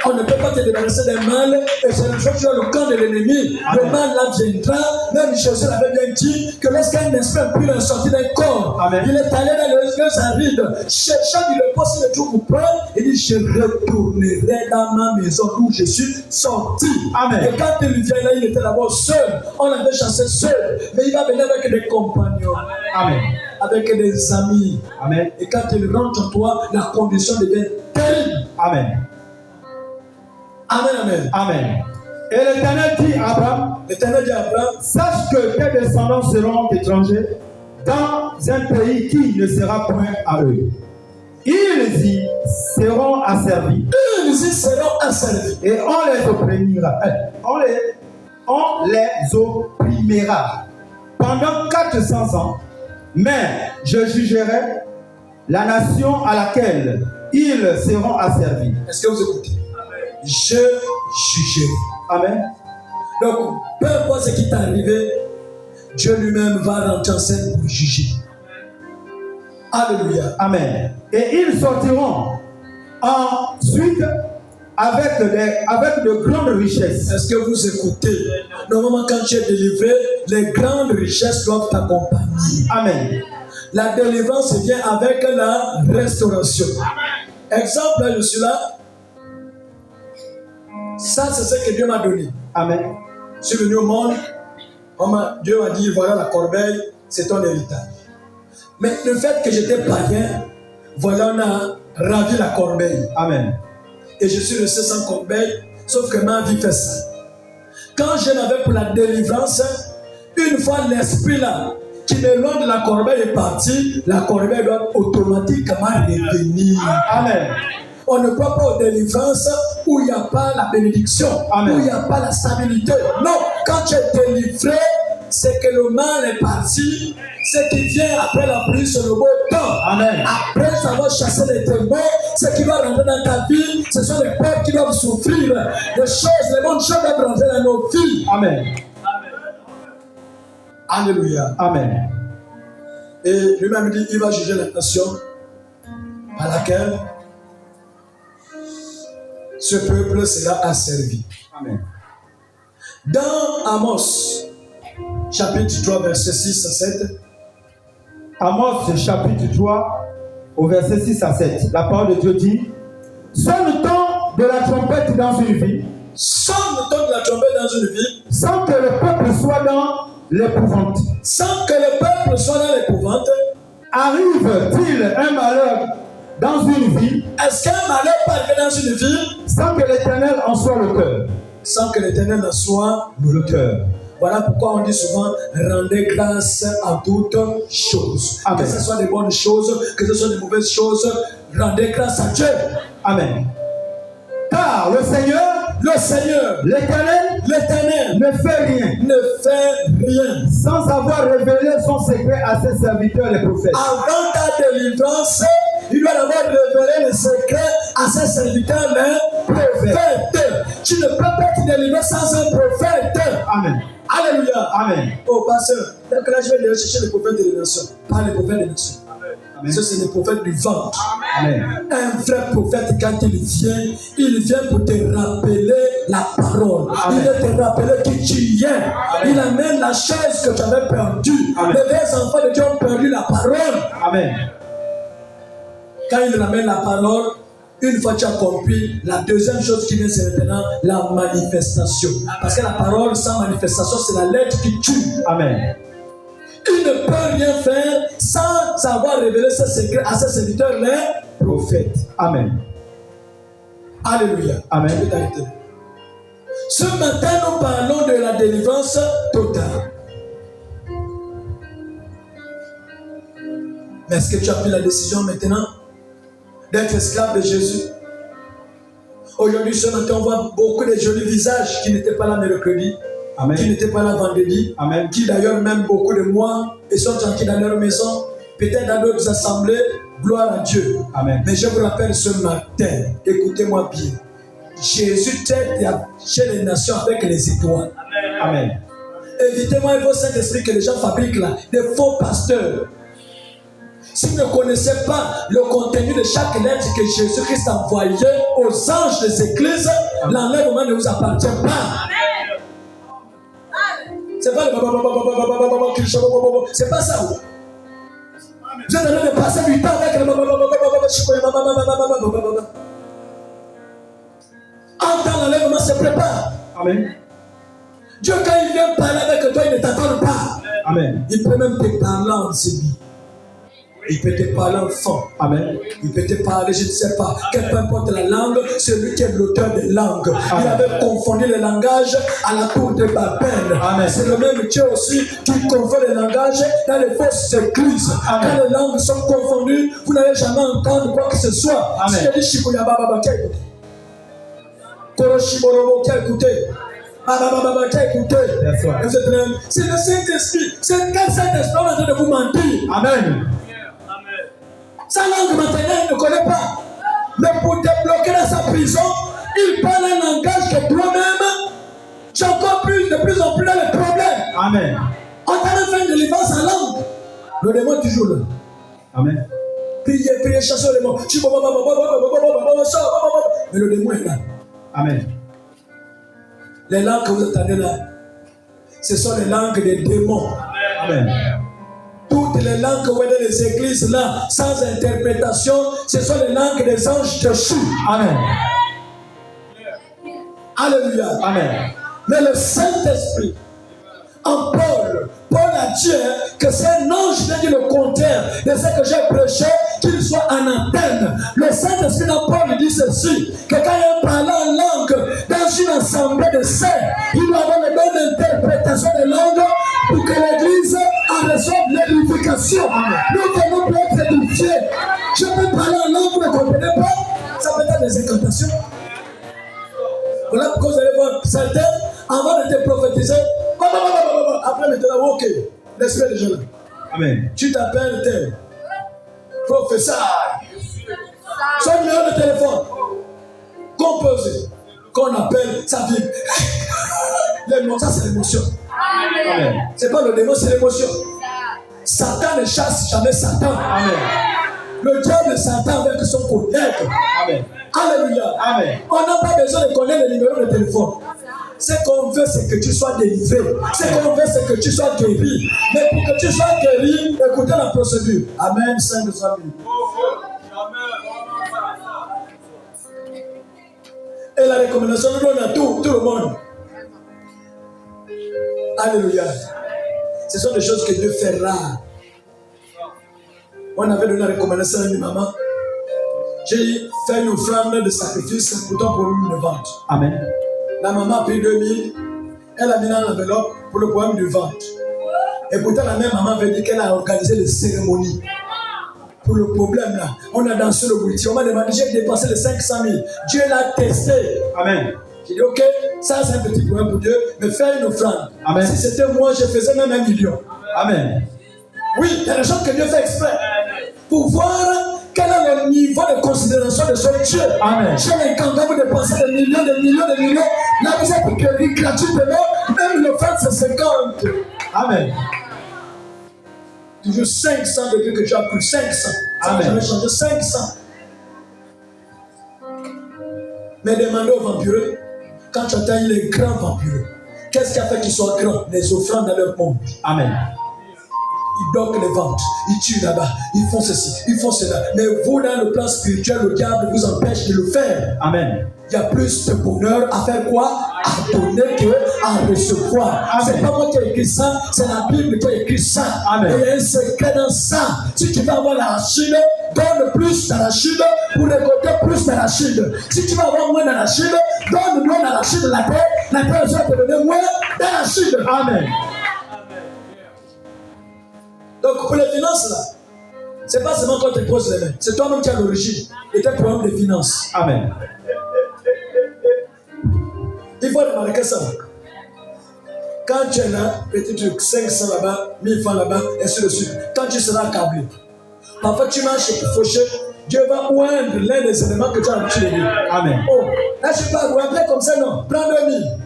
On ne peut pas te débarrasser des mal et c'est une fois que tu as le camp de l'ennemi. Le mal là viendra. Même Jésus l'avait bien dit que lorsqu'un esprit impur est sorti d'un corps, Amen. il est allé dans les lieux arides, cherchant du repos si le jour vous prend. Il dit, je retournerai dans ma maison d'où je suis sorti. Amen. Et quand il vient là, il était d'abord seul. On l'avait chassé seul. Mais il va venir avec des compagnons. Amen. avec des amis. Amen. Et quand ils rentrent en toi, la condition devient terrible. Amen. Amen, amen. Amen. Et l'Éternel dit à Abraham, L'Éternel dit à Abraham, sache que tes descendants seront étrangers dans un pays qui ne sera point à eux. Ils y seront asservis. Ils y seront asservis. Et on les opprimera. On les opprimera pendant 400 ans. Mais je jugerai la nation à laquelle ils seront asservis. Est-ce que vous écoutez? Je jugerai. Amen. Donc, peu importe ce qui t'est arrivé, Dieu lui-même va rentrer en scène pour juger. Alléluia. Amen. Et ils sortiront ensuite avec de grandes richesses. Est-ce que vous écoutez? Normalement, quand tu es délivré, les grandes richesses doivent t'accompagner. Amen. La délivrance vient avec la restauration. Exemple, là, je suis là. Ça, c'est ce que Dieu m'a donné. Amen. Je suis venu au monde. Dieu m'a dit, voilà la corbeille, c'est ton héritage. Mais le fait que j'étais païen, voilà, on a ravi la corbeille. Amen. Et je suis resté sans corbeille, sauf que ma vie fait ça. Quand je n'avais pour la délivrance, une fois l'esprit là, qui me loin de la corbeille est parti, la corbeille doit automatiquement revenir. Amen. On ne croit pas aux délivrances où il n'y a pas la bénédiction, Amen. où il n'y a pas la stabilité. Non, quand tu es délivré, c'est que le mal est parti. Ce qui vient après la pluie, c'est le beau temps. Amen. Après avoir chassé les témoins, ce qui va rentrer dans ta vie, ce sont les peuples qui doivent souffrir. Les choses, les bonnes choses doivent rentrer dans nos vies. Amen. Alléluia. Amen. Et lui-même dit, il va juger la nation à laquelle ce peuple sera asservi. Amen. Dans Amos, chapitre 3, verset 6 à 7. Amos, chapitre 3, au verset 6 à 7. La parole de Dieu dit, sonne le temps de la trompette dans une ville. Sonne le temps de la trompette dans une ville. Sans que le peuple soit dans l'épouvante. Sans que le peuple soit dans l'épouvante. Arrive-t-il un malheur dans une ville? Est-ce qu'un malheur peut arriver dans une ville? Sans que l'Éternel en soit le cœur. Sans que l'Éternel en soit le cœur. Voilà pourquoi on dit souvent rendez grâce à toutes choses. Amen. Que ce soit des bonnes choses, que ce soit des mauvaises choses, rendez grâce à Dieu. Amen. Car le Seigneur, l'Éternel ne fait rien sans avoir révélé son secret à ses serviteurs les prophètes. Avant ta délivrance, il doit d'abord révéler le secret à ses serviteurs les prophètes. Tu ne peux pas te délivrer sans un prophète. Amen. Alléluia. Amen. Oh, pasteur, donc là je vais aller chercher les prophètes des nations, pas les prophètes des nations. Amen. Ça, c'est les prophètes du ventre. Amen. Un vrai prophète, quand il vient pour te rappeler la parole. Amen. Il vient te rappeler qui tu es. Il amène la chose que tu avais perdue. Amen. Les vrais enfants de Dieu ont perdu la parole. Amen. Quand il ramène la parole, une fois que tu as compris, la deuxième chose qui vient, c'est maintenant la manifestation. Parce que la parole sans manifestation, c'est la lettre qui tue. Amen. Il ne peut rien faire sans avoir révélé ses secrets à ses serviteurs, les prophètes. Amen. Alléluia. Amen. Tu peux t'arrêter. Ce matin, nous parlons de la délivrance totale. Mais est-ce que tu as pris la décision maintenant d'être esclave de Jésus? Aujourd'hui, ce matin, on voit beaucoup de jolis visages qui n'étaient pas là mercredi. Amen. Qui n'étaient pas là vendredi, Amen. Qui d'ailleurs même beaucoup de mois et sont tranquilles dans leur maison, peut-être dans d'autres assemblées, gloire à Dieu. Amen. Mais je vous rappelle ce matin, écoutez-moi bien, Jésus traite chez les nations avec les étoiles. Amen. Évitez-moi vos Saint-Esprit que les gens fabriquent là, des faux pasteurs. Si vous ne connaissez pas le contenu de chaque lettre que Jésus-Christ a envoyée aux anges des églises, l'enlèvement ne vous appartient pas. C'est pas le c'est pas ça. Vous êtes en train de passer du temps avec le entends l'enlèvement se prépare. Amen. Dieu, quand il vient parler avec toi, il ne t'attend pas. Amen. Il peut même te parler en celui. Il peut te parler enfant. Amen. Il peut te parler, je ne sais pas. Peu importe la langue, celui qui est l'auteur des langues. Amen. Il avait confondu les langages à la tour de Babel. Amen. C'est le même Dieu aussi qui confond les langages dans les fausses églises. Amen. Quand les langues sont confondues, vous n'allez jamais entendre quoi que ce soit. Amen. Si je dis Shikuyababa, qui a écouté? Koroshiborobo, qui a écouté? Baba, qui a écouté? C'est le Saint-Esprit. C'est quel Saint-Esprit en train de vous mentir? Amen. Sa langue maternelle, il ne connaît pas. Mais pour te bloquer dans sa prison, il parle un langage que toi-même, tu as encore de plus en plus dans les problèmes. Amen. On t'a fait une délivrance en langue. Le démon est toujours là. Amen. Priez, chassez le démon. Mais le démon est là. Amen. Les langues que vous entendez là, ce sont les langues des démons. Amen. Toutes les langues que vous voyez dans les églises là, sans interprétation, ce sont les langues des anges déchus. Amen. Alléluia. Amen. Mais le Saint-Esprit, en Paul a dit que c'est un ange qui a dit le contraire de ce que j'ai prêché, qu'il soit en antenne. Le Saint-Esprit dans Paul dit ceci, que quand il parle en langue dans une assemblée de saints, il doit avoir le don d'interprétation des langues pour que l'Église en reçoive l'édification. Nous devons être édifiés. Je peux parler en langue, vous ne comprenez pas? Ça peut être des incantations. Voilà pourquoi vous allez voir certains, avant de te prophétiser, après maintenant, ok, l'esprit est déjà là. Amen. Tu t'appelles tel professeur. Son numéro de téléphone composé, qu'on appelle sa vie. Ça c'est l'émotion. Amen. C'est pas le démon, c'est l'émotion. Satan ne chasse jamais Satan. Amen. Le diable s'entend avec son collègue. Amen. Alléluia. Amen. On n'a pas besoin de connaître le numéro de téléphone. Ce qu'on veut, c'est que tu sois délivré. Ce qu'on veut, c'est que tu sois guéri. Mais pour que tu sois guéri, écoutez la procédure. Amen, Saint de famille. Et la recommandation nous donne à tout le monde. Alléluia. Ce sont des choses que Dieu fait rare. On avait donné la recommandation à une maman. J'ai fait une offrande de sacrifice pour ton problème de vente. Amen. La maman a pris 2000. Elle a mis dans l'enveloppe pour le problème de vente. Et pourtant, la même maman veut dire qu'elle a organisé les cérémonies. Pour le problème là, on a dansé le boutier. On m'a demandé, j'ai dépensé les 500 000. Dieu l'a testé. Amen. J'ai dit, ok, ça c'est un petit problème pour Dieu, mais fais une offrande. Amen. Si c'était moi, je faisais même 1 million. Amen. Oui, il y a des choses que Dieu fait exprès. Pour voir quel est le niveau de considération de son Dieu. Amen. Chez les candidats, vous dépensez des millions. Là, vous êtes guéri gratuitement. Même l'offrande, c'est 50. Amen. Toujours 500 depuis que tu as pris 500. Ça, j'avais changé 500. Mais demandez aux vampireux, quand tu atteins les grands vampireux, qu'est-ce qui a fait qu'ils soient grands? Les offrandes dans leur monde. Amen. Ils bloquent les ventes, ils tuent là-bas, ils font ceci, ils font cela. Mais vous, dans le plan spirituel, le diable vous empêche de le faire. Amen. Il y a plus de bonheur à faire quoi? À donner qu'à recevoir. C'est pas moi qui ai écrit ça, c'est la Bible qui a écrit ça. Amen. Et il y a un secret dans ça. Si tu veux avoir l'arachide, donne plus d'arachide pour récolter plus d'arachide. Si tu veux avoir moins d'arachide, donne moins d'arachide de la terre va te donner moins d'arachide. Amen. Donc pour les finances là, c'est pas seulement quand tu te poses les mains, c'est toi-même qui as l'origine de tes problèmes de finances. Amen. Il faut remarquer ça. Quand tu es là, petit truc, 500 là-bas, 1000 francs là-bas, et ainsi de suite. Quand tu seras accablé, parfois tu marches pour faucher, Dieu va oindre l'un des éléments que tu as l'habitude de dire. Amen. Oh, là je parle, vous appelez comme ça, non, prends 2000.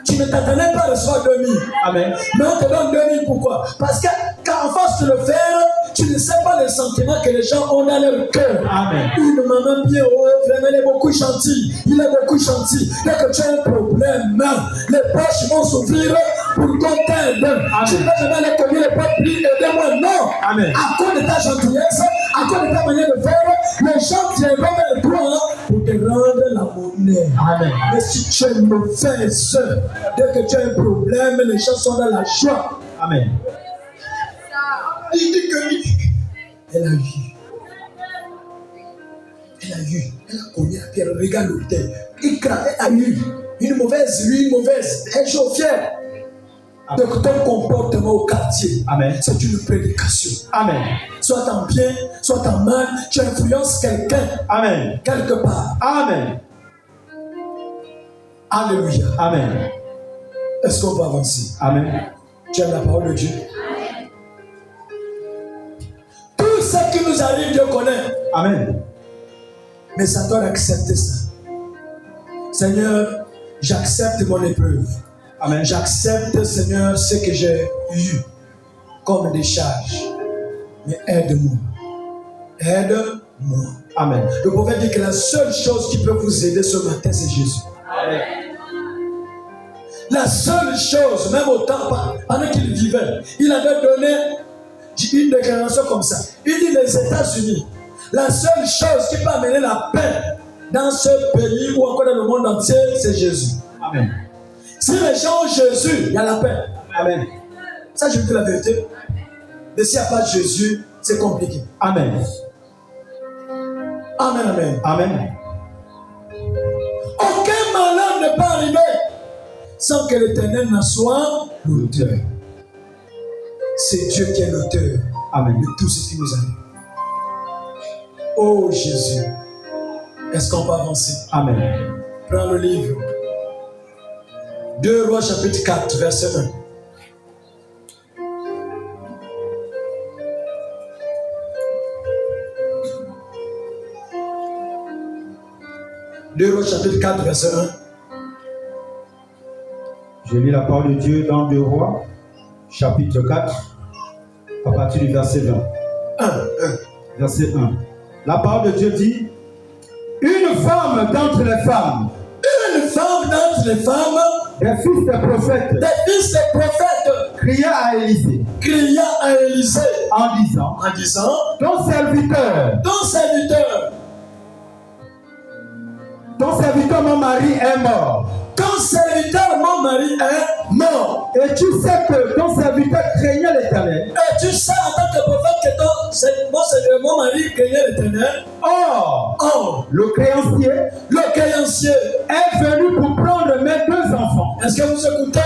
Tu ne t'attendais pas à recevoir 2000. Amen. Mais on te donne 2000, pourquoi? Parce que quand en face de le faire, tu ne sais pas les sentiments que les gens ont dans leur cœur. Amen. Une maman bien, oh, vraiment, il est beaucoup gentil. Il est beaucoup gentil. Dès que tu as un problème, les poches vont s'ouvrir pour qu'on t'aide. Tu ne vas jamais aller commis les poches, aidez-moi. Non. Amen. À cause de ta gentillesse, à cause de ta manière de faire, les gens viendront vers toi pour te rendre la monnaie. Amen. Mais si tu es mauvaise, dès que tu as un problème, les gens sont dans la joie. Amen. Il dit que Elle a eu. Elle a cogné la pierre, regarde l'autel. Elle a eu une mauvaise, elle est fière. Donc ton comportement au quartier, Amen. C'est une prédication. Amen. Soit en bien, soit en mal, tu influences quelqu'un. Amen. Quelque part. Amen. Alléluia. Amen. Est-ce qu'on peut avancer? Amen. Tu aimes la parole de Dieu? Tout ce qui nous arrive, Dieu connaît. Amen. Mais ça doit accepter ça. Seigneur, j'accepte mon épreuve. Amen. J'accepte, Seigneur, ce que j'ai eu comme des charges. Mais aide-moi. Aide-moi. Amen. Le prophète dit que la seule chose qui peut vous aider ce matin, c'est Jésus. Amen. La seule chose, même au temps pendant qu'il vivait, il avait donné une déclaration comme ça. Il dit les États-Unis, la seule chose qui peut amener la paix dans ce pays ou encore dans le monde entier, c'est Jésus. Amen. Si les gens ont Jésus, il y a la paix. Amen. Ça, je vous dis la vérité. Mais s'il n'y a pas de Jésus, c'est compliqué. Amen. Amen, amen. Amen. Aucun malheur ne peut arriver sans que l'Éternel n'en soit l'auteur. C'est Dieu qui est l'auteur. Amen. De tout ce qui nous arrive. Oh Jésus, est-ce qu'on peut avancer? Amen. Prends le livre. 2 Rois chapitre 4, verset 1. Deux Rois chapitre 4, verset 1. Je lis la parole de Dieu dans 2 Rois, chapitre 4, à partir du verset 20. 1. Verset 1. La parole de Dieu dit: une femme d'entre les femmes, des fils des prophètes, cria à Élisée, en disant, ton serviteur mon mari est mort. Ton serviteur, mon mari, est mort. Et tu sais que ton serviteur craignait l'Éternel. Et tu sais en tant que prophète que mon mari craignait l'Éternel. Or, le créancier est venu pour prendre mes 2 enfants. Est-ce que vous écoutez?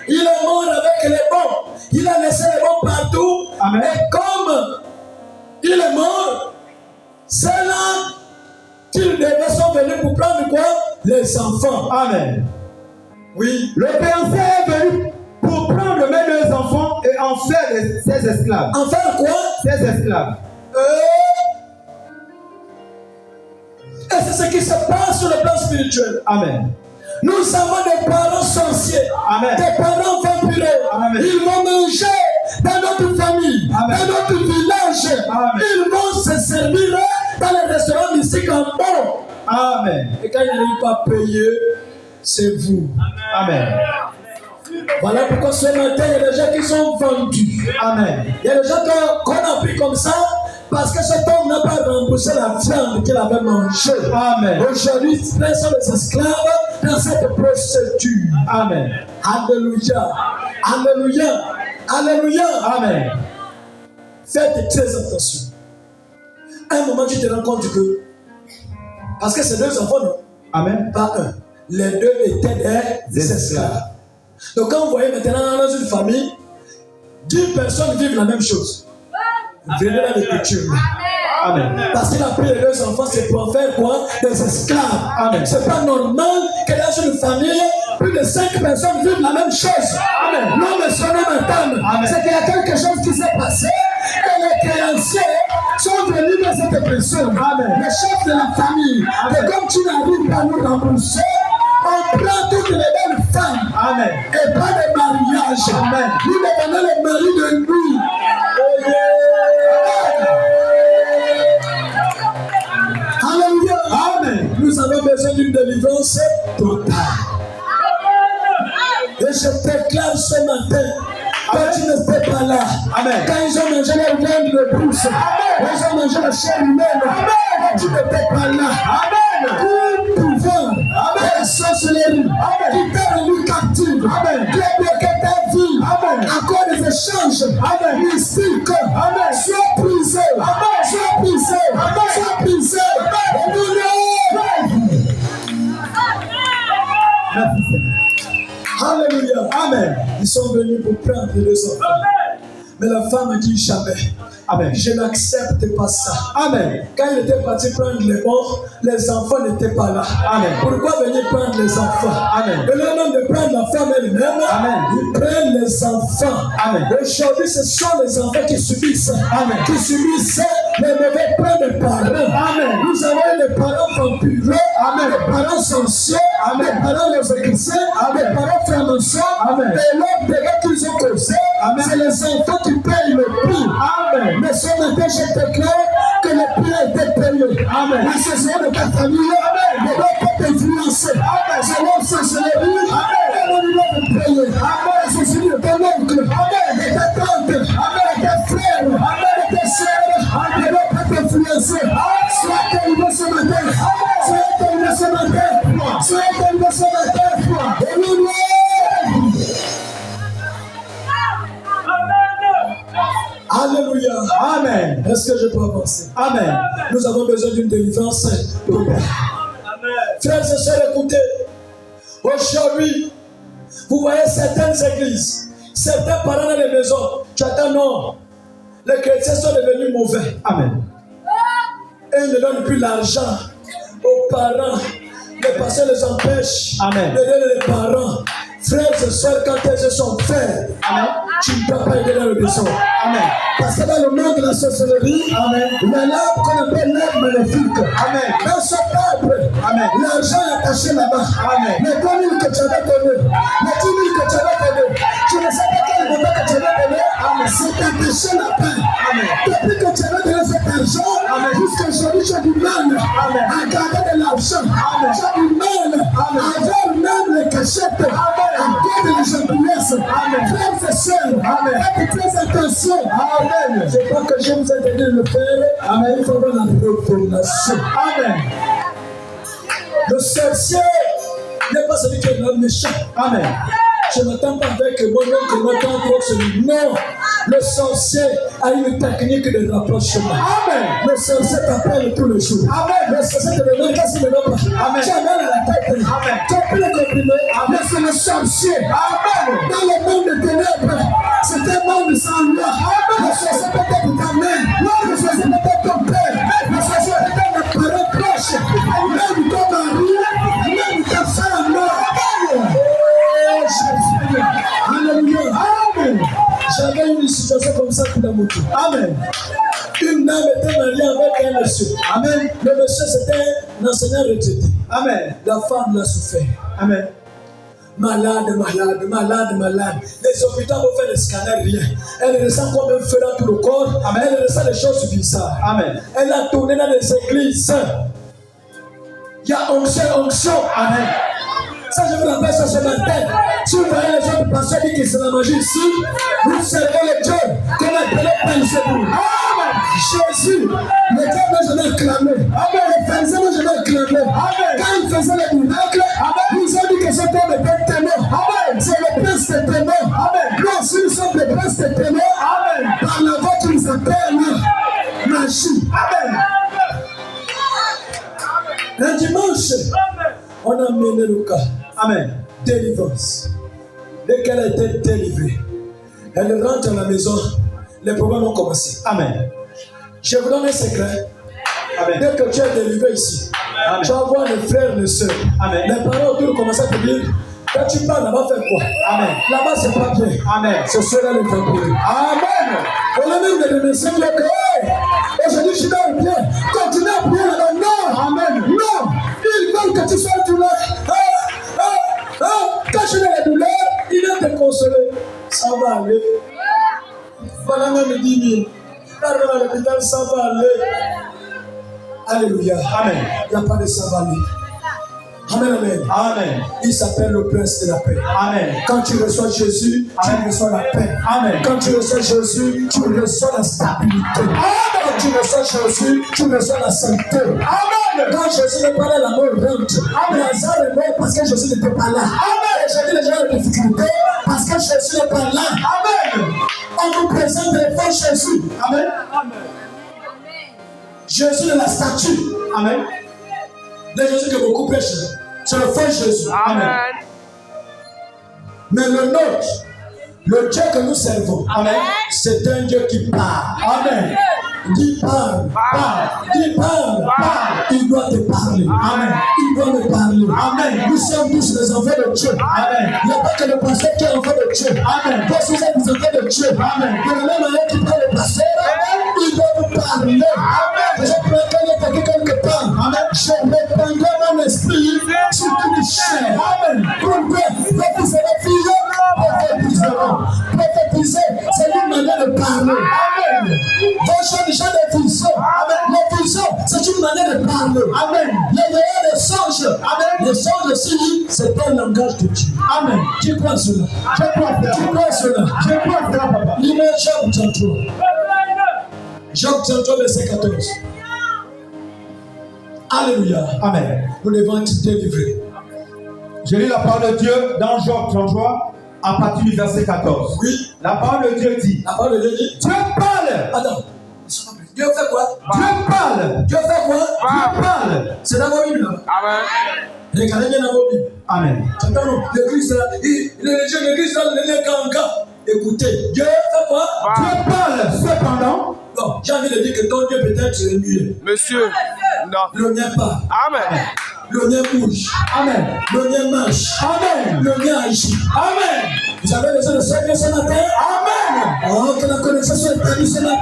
Il est mort avec les bons. Il a laissé les bons partout. Amen. Et comme il est mort, c'est là qu'ils sont venus pour prendre quoi? Les enfants. Amen. Oui. Le créancier est venu pour prendre mes 2 enfants et en faire ses esclaves. En faire quoi? Ses esclaves. Et c'est ce qui se passe sur le plan spirituel. Amen. Nous avons des parents sorciers. Amen. Des parents vampireux. Amen. Ils vont manger dans notre famille, Amen. dans notre village. Amen. Ils vont se servir dans les restaurants mystiques en bon. Amen. Et quand ils n'arrivent pas à payer, c'est vous. Amen. Voilà pourquoi ce matin, il y a des gens qui sont vendus. Amen. Il y a des gens qu'on a pris comme ça parce que cet homme n'a pas remboursé la viande qu'il avait mangée. Amen. Aujourd'hui, ils sont des esclaves dans cette procédure. Amen. Alléluia. Alléluia. Alléluia. Amen. Faites très attention. À un moment, tu te rends compte que, parce que ces 2 enfants, non? Amen. Pas un. Les 2 étaient des esclaves. Donc quand vous voyez maintenant dans une famille, 10 personnes vivent la même chose. Venez dans les coutumes. Amen. Parce qu'il a pris les 2 enfants, c'est pour en faire quoi? Des esclaves. Amen. C'est pas normal que dans une famille, plus de 5 personnes vivent la même chose. Amen. Non, mais son homme entend. C'est qu'il y a quelque chose qui s'est passé et les créanciers sont venus dans cette personne. Amen. Le chef de la famille. Amen. Et comme tu n'arrives pas à nous rembourser, on prend toutes les belles femmes. Amen. Et pas de mariage. Amen. Nous devenons les maris de nuit. Oh yeah. Alléluia. Amen. Nous avons besoin d'une délivrance totale. Et je déclare ce matin, quand tu n'étais pas là, Amen. quand ils ont mangé la viande de brousse, quand ils ont mangé la chair humaine, quand tu n'étais pas là, tout pouvoir, la sorcellerie, qui t'a rendu captive, qui a bloqué ta vie, à cause des échanges mystiques, sois brisé. Amen. Ils sont venus pour prendre les enfants. Mais la femme dit jamais. Amen. Je n'accepte pas ça. Amen. Quand il était parti prendre les bons, les enfants n'étaient pas là. Amen. Pourquoi venir prendre les enfants? Amen. Et là même de prendre la femme elle-même, Amen. ils prennent les enfants. Amen. Aujourd'hui, ce sont les enfants qui subissent. Amen. Qui subissent les mauvais plans des parents. Amen. Nous avons les parents vampireux. Amen. Les parents sorciers. Amen. Les parents les éclipsés. Les parents francs-maçons. Amen. Et l'autre dégâts qu'ils ont causés, c'est les enfants qui payent le prix. Amen. Mais ce matin, je déclare que le prix a été payé. Amen. La saison de ta famille ne doit pas t'influencer. Selon sa célébrité, elle ne doit te payer. La société de ton oncle, de ta tante, de tes frères, de tes soeurs, ne doit pas t'influencer. Sois terminé ce matin. Sois terminé ce matin. Sois terminé ce matin. Alléluia. Amen. Est-ce que je peux avancer? Amen. Nous avons besoin d'une délivrance. Amen. Frères et sœurs, écoutez. Aujourd'hui, vous voyez certaines églises, certains parents dans les maisons. Tu attends, non. Les chrétiens sont devenus mauvais. Amen. Et ils ne donnent plus l'argent aux parents. Les pasteurs les empêchent Amen. de donner les parents. Frères et sœurs, quand tes yeux sont faits, tu ne peux pas aider dans le besoin. Amen. Parce que dans le monde de la sorcellerie, il y a l'arbre qu'on appelle l'arbre maléfique. Amen. Dans ce arbre, l'argent est attaché là-bas. Amen. Les 2 000 que tu avais donné, les 10 000 que tu avais donné, tu ne sais pas quel moment que tu avais donné, c'est attaché là-bas. Depuis que tu avais donné cet argent, jusqu'à aujourd'hui, tu as du mal à garder de l'argent. Tu as du mal à avoir même les cachettes. Encore de la gentillesse. Frères et sœurs, faites très attention. Je crois que je vous ai donné le faire. Il faut avoir la révélation. Amen. Le sorcier n'est pas celui qui est l'homme méchant. Amen. Je ne m'attends pas avec moi-même que m'attends trop celui. Non. Le sorcier a une technique de rapprochement. Amen. Le sorcier t'appelle tous les jours. Amen. Le sorcier te demande qu'est-ce qu'il ne va pas. Amen. Tu as mal à la tête. Amen. Tu as pris le comprimé. Mais c'est le sorcier. Amen. Dans le monde de ténèbres, c'est un monde sans loi. Le sorcier peut être ta mère. Le sorcier peut être ton père. Le sorcier peut être un parent proche. Même ton mari. Même ta femme. Alléluia. Amen. J'avais une situation comme ça pour Damoto. Amen. Une dame était mariée avec un monsieur. Amen. Le monsieur c'était un enseignant retraité. Amen. La femme l'a souffert. Amen. Malade. Les hôpitaux vont faire des scanners, rien. Elle ressent comme un feu dans tout le corps. Amen. Elle ressent des choses bizarres. Amen. Elle a tourné dans les églises. Il y a onction. Amen. Ça, je vous rappelle ça ce matin. Si vous voyez les autres pasteurs dire que c'est la magie ici, vous servez le Dieu comme appelé Belzéboul. Amen. Jésus, le Dieu n'a jamais clamé. Amen. Les pharisaiens n'ont jamais clamé. Amen. Quand ils faisaient les miracles, ils ont dit que cet homme était témoin. Amen. C'est le prince des témoins. Amen. Nous aussi, nous sommes des princes des témoins. Amen. Par la voix qui nous appelle magie. Amen. Un dimanche, on a mené le cas. Amen. Délivrance. Dès qu'elle a été délivrée, elle rentre à la maison, les problèmes ont commencé. Amen. Je vous donne un secret. Amen. Dès que tu es délivré ici, Amen. tu vas voir les frères, les sœurs. Amen. Les parents autour commencent à te dire, quand tu parles là-bas, fais quoi? Amen. Là-bas, c'est pas bien. Amen. Ce sera le vampire. Amen. On a même de remercier Dieu que, aujourd'hui, je dors bien. Continue à prier là-bas. Non. Amen. Non. Ils veulent que tu sois tout là. Quand tu as la douleur, il va te consoler. Ça va aller. Voilà même 10 000. Arrive à l'hôpital, ça va aller. Alléluia. Amen. Il n'y a pas de ça va aller. Amen, amen. Amen. Il s'appelle le prince de la paix. Amen. Quand tu reçois Jésus, tu reçois la paix. Amen. Quand tu reçois Jésus, tu reçois la stabilité. Amen. Quand tu reçois Jésus, tu reçois la santé. Amen. Quand Jésus n'est pas là, la mort rentre. Amen. Lazare est mort parce que Jésus n'était pas là. Amen. J'ai dit les gens ont des difficultés parce que Jésus n'est pas là. Amen. On vous présente les faux Jésus. Amen. Amen. Jésus de la statue. Amen. Le Jésus que beaucoup prêchent, c'est le faux Jésus. Amen. Mais le nôtre, le Dieu que nous servons, Amen. c'est un Dieu qui parle. Amen. Dis parle, parle, dis parle, parle. Il doit te parler. Amen. Il doit me parler. Amen. Nous sommes tous les enfants de Dieu. Amen. Il n'y a pas que le pasteur qui est enfant de Dieu. Amen. Toi aussi, vous êtes des enfants de Dieu. Amen. De la même manière qu'il parle le pasteur, il doit vous parler. Amen. Je prends quelqu'un quelque part. Amen. Je répandrai mon esprit sur toute une chair. Amen. Pour que vous serez fille, prophétiseront. Prophétiser, c'est une manière de parler. Amen. Vos gens de vision. Les visions, c'est une manière de parler. Amen. Les veillées des songes. Amen. Les songes aussi, c'est un langage de Dieu. Amen. Tu crois cela? Je crois Tu cela. crois cela? Je crois cela, papa. Lis-moi Job 33. Job 33, verset 14. Alléluia. Amen. Nous devons être délivrés. Je lis la parole de Dieu dans Job 33 à partir du verset 14. Oui. La parole de Dieu dit, La parole de Dieu dit. Dieu parle. Attends. Dieu fait quoi? Dieu parle. Dieu fait quoi? Dieu parle. C'est dans vos Bibles. Amen. Regardez bien dans vos Bibles. Amen. Attends, l'église là, l'église là, le ganga. Écoutez, Dieu fait quoi? Dieu parle. Cependant, Non, j'ai envie de dire que ton Dieu peut-être est muet. Monsieur. Non. Le mien parle. Amen. Le mien bouge. Amen. Le mien marche. Amen. Le mien agit. Amen. Vous avez besoin de servir ce matin? Amen. Oh, que la connexion soit établie ce matin.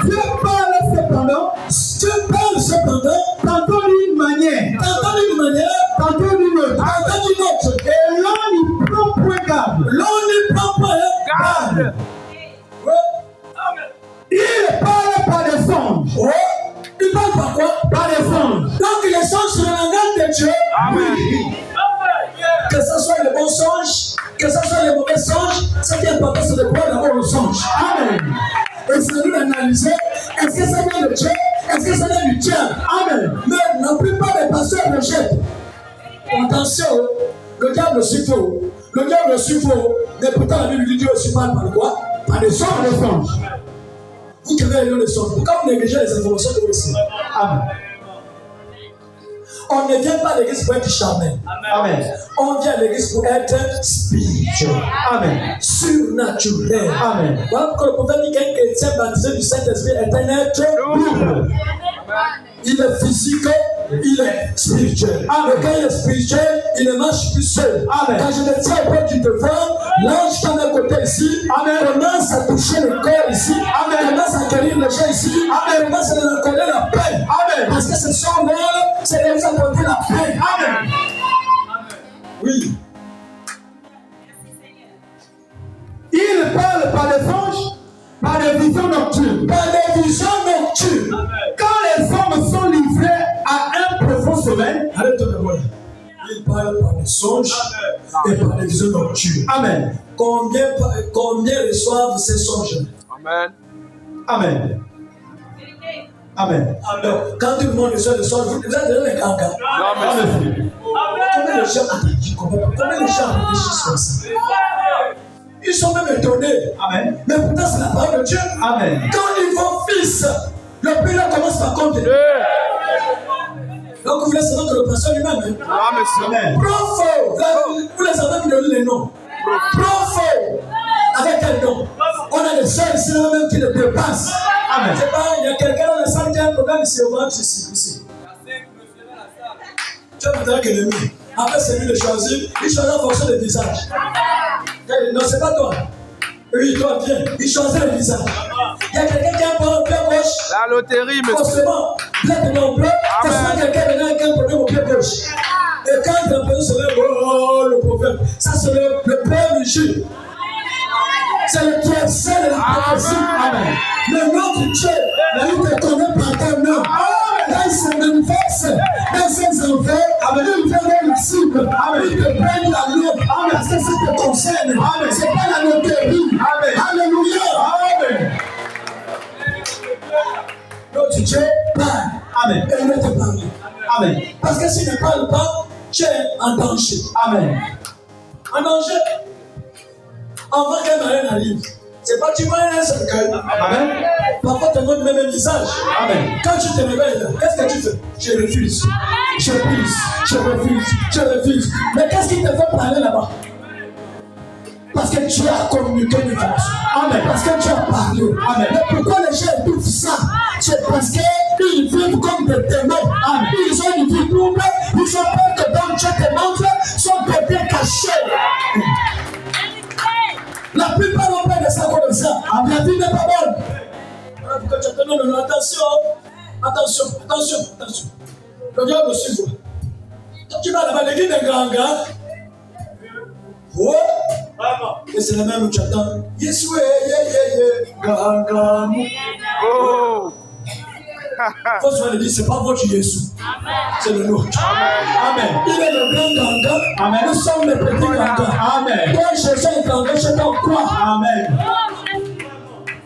Dieu parle cependant, Dieu parle cependant, tantôt d'une manière, tantôt d'une manière, tantôt d'une autre. tantôt d'une autre. Et l'on n'y prend point garde. L'on n'y prend pas Garde. Ouais. Il parle par des songes. Oh, il parle par quoi? Par des songes. Donc les songes sur le langage de Dieu. Amen. Que ce soit les bons songes, que ce soit les mauvais songes, ce qui est important, c'est de croire d'abord aux songes. Amen. Et c'est nous d'analyser, est-ce que ça vient de Dieu, est-ce que ça vient du diable. Amen. Mais la plupart des pasteurs rejettent. Attention, le diable suit faux. Le diable suit faux. Mais pourtant la Bible dit Dieu aussi parle par quoi? Par des songes. Par des songes. Vous qui avez lu les songes, pourquoi vous négligez les informations que vous recevez? Amen. On ne vient pas à l'église pour être charnel. Amen. On vient à l'église pour être spirituel. Amen. Surnaturel. Amen. Voilà pourquoi le prophète dit qu'un chrétien baptisé du Saint-Esprit est un être double. Il est physique, il est spirituel. Amen. Et quand il est spirituel, il ne marche plus seul. Amen. Quand je me tiens au point du devant, l'ange qui est à côté ici, Amen. commence à toucher le corps ici, Amen. commence à guérir les gens ici, Amen. commence à leur accorder la paix. Amen. Parce que ce sont là, c'est de nous apporter la paix. Amen. Oui. Il parle par des songes, par des visions nocturnes. Par des visions nocturnes. Quand les hommes sont livrés à un profond sommeil. Arrête-toi de voir. Il parle par des songes et par des visions nocturnes. Amen. Combien reçoivent ces songes? Amen. Amen. Amen. Alors, quand tout le monde reçoit des songes, vous êtes dans les gangas. Non, monsieur. Combien de gens combien de gens réfléchissent comme ça? Ils sont même étonnés. Amen. Mais pourtant, c'est la parole de Dieu. Amen. Quand ils vont fils, le père commence par compter. Donc, vous voulez savoir que le pasteur lui-même, hein? Non, monsieur. Amen. Profo, vous les avez donné les noms. Profo, avec quel nom? On a des soeurs ici même qui le dépassent. Amen. C'est pas, il y a quelqu'un dans la salle qui a un programme ici, au ventre ici. Tu as peut-être que l'ennemi. Après, c'est lui de choisir. Il choisit en fonction du visage. Non, c'est pas toi. Oui, toi, viens. Il choisit le visage. Il y a quelqu'un qui a un problème au pied gauche. La loterie, monsieur. Forcément, là, on pleure. Forcément, quelqu'un maintenant qui a un problème au pied gauche. Et quand il a un problème, c'est le prophète. Ça, c'est le père du Dieu. C'est le tiercé de la prophétie. Amen. Le nom du Dieu, il te connaît par ton nom. Là, il se manifeste dans ses enfants. Il vient dans la cible. Il te prend la loupe. Parce que ça te concerne. C'est pas la loterie. Alléluia. Amen. Notre Dieu parle. Amen. Et il va te parler. Amen. Parce que s'il ne parle pas, tu es en danger. Amen. En danger. Avant qu'un malin arrive, c'est pas tu vois un cercueil. Amen. Parfois, tu as le même visage. Amen. Quand tu te réveilles, qu'est-ce que tu fais? Je refuse. Je refuse. Je refuse. Je refuse. Mais qu'est-ce qui te fait parler là-bas? Parce que tu as communiqué une information. Amen. Parce que tu as parlé. Amen. Mais pourquoi les gens étouffent ça? C'est parce qu'ils vivent comme des témoins. Amen. Ils ont une vie double. Ils ont peur que donc Dieu te montre son côté caché. La plupart ont peur de ça comme ça. La vie n'est pas bonne. Voilà pourquoi tu as tenu le nom. Attention. Attention. Attention. Attention. Le diable me suit. Quand tu vas là-bas, l'église des grands gars. Oh! Et c'est le même où tu attends. Yeshua, gaga. Oh! Faut se dire, c'est pas votre Jésus. C'est le nôtre. Amen. Il est le grand ganga. Amen. Nous sommes les petits ganga. Amen. Toi, Jésus est ganga, je sais pas en quoi. Amen.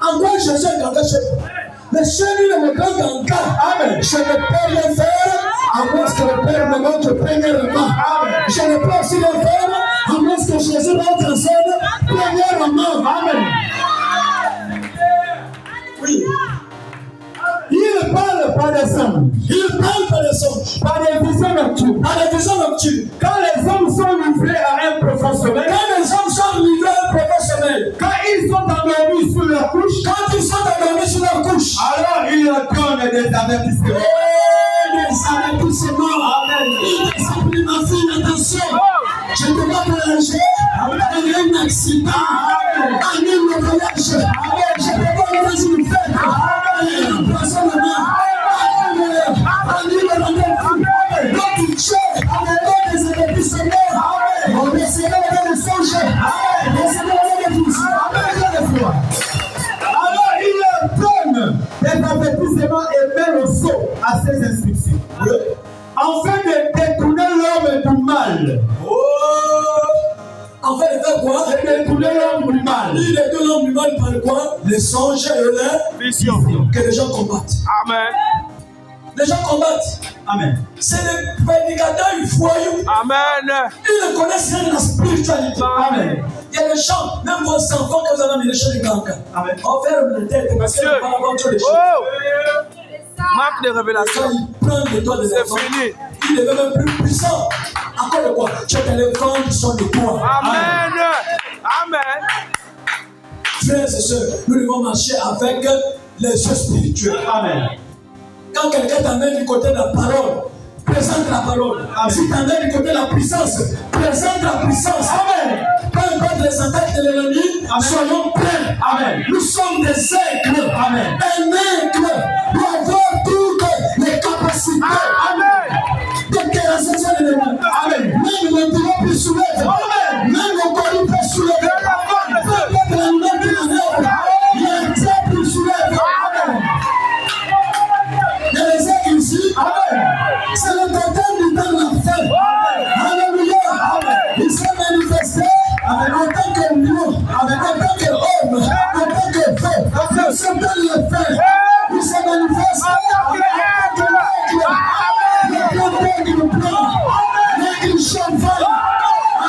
En quoi Jésus est ganga, je sais pas. Mais celui est le grand ganga. Amen. Je ne peux rien faire à moins que le Père me montre premièrement. Amen. Je ne peux aussi le faire à moins que Jésus montre en scène premièrement. Amen. Oui. Il parle par des songes. Il parle par des songes. Par des visions nocturnes. Par des visions nocturnes. Quand les hommes sont livrés à un profond sommeil. Quand les hommes sont livrés à un profond sommeil. Quand ils sont endormis sur leur couche. Quand ils sont endormis sur leur couche. Alors il leur donne des avertissements. Des avertissements. Amen. Il s'appelle ma fille, attention. Je ne peux pas te lâcher. Il y a un accident. Annule le voyage. Je ne peux pas le faire une fête. Annule le rendez-vous. Notre Dieu, avec des avertissements. On essaiera de le songer. On essaiera de le faire. Alors il leur donne des avertissements et met le sceau à ses instructions. Afin de détourner l'homme du mal. Oh! En fait, de faire quoi? De détourner l'homme du mal. Il détourne l'homme du mal par quoi? Les songes et les Vision. que les gens combattent. Amen. Les gens combattent. Amen. C'est les prédicateurs du foyer. Amen. Ils ne connaissent rien de la spiritualité. Amen. Il y a des gens, même vos enfants, quand vous avez amené chez les gangas. Amen. On fait le tête parce qu'ils Monsieur. ne parlent pas entre les choses. Oh! Marque de Quand révélation. ils prennent de toi des C'est enfants, fini. ils deviennent même plus puissants. Encore de quoi? Tu as des enfants qui sont de toi. Amen. Amen. Frères et sœurs, nous devons marcher avec les yeux spirituels. Amen. Quand quelqu'un t'amène du côté de la parole, présente la parole. Si t'amène du côté de la puissance, présente la puissance. Amen. Peu importe les attaques de l'ennemi, soyons prêts. Amen. Nous sommes des aigles. Amen. Un aigle doit avoir toutes les capacités. Amen. De terrasser l'ennemi. Amen. Même le diable peut soulever. Amen. Même le gorille peut soulever. Peu importe l'animal qui l'enlève. Il y a un diable qui soulève. Amen. Il y a les aigles ici. Amen. C'est le totem du temps de la fin. Alléluia. Il s'est manifesté en tant que lion, en tant qu'homme, en tant que feu. Le Satan le fait. Il se manifeste en tant que l'aigle. Le grand aigle blanc. L'aigle cheval.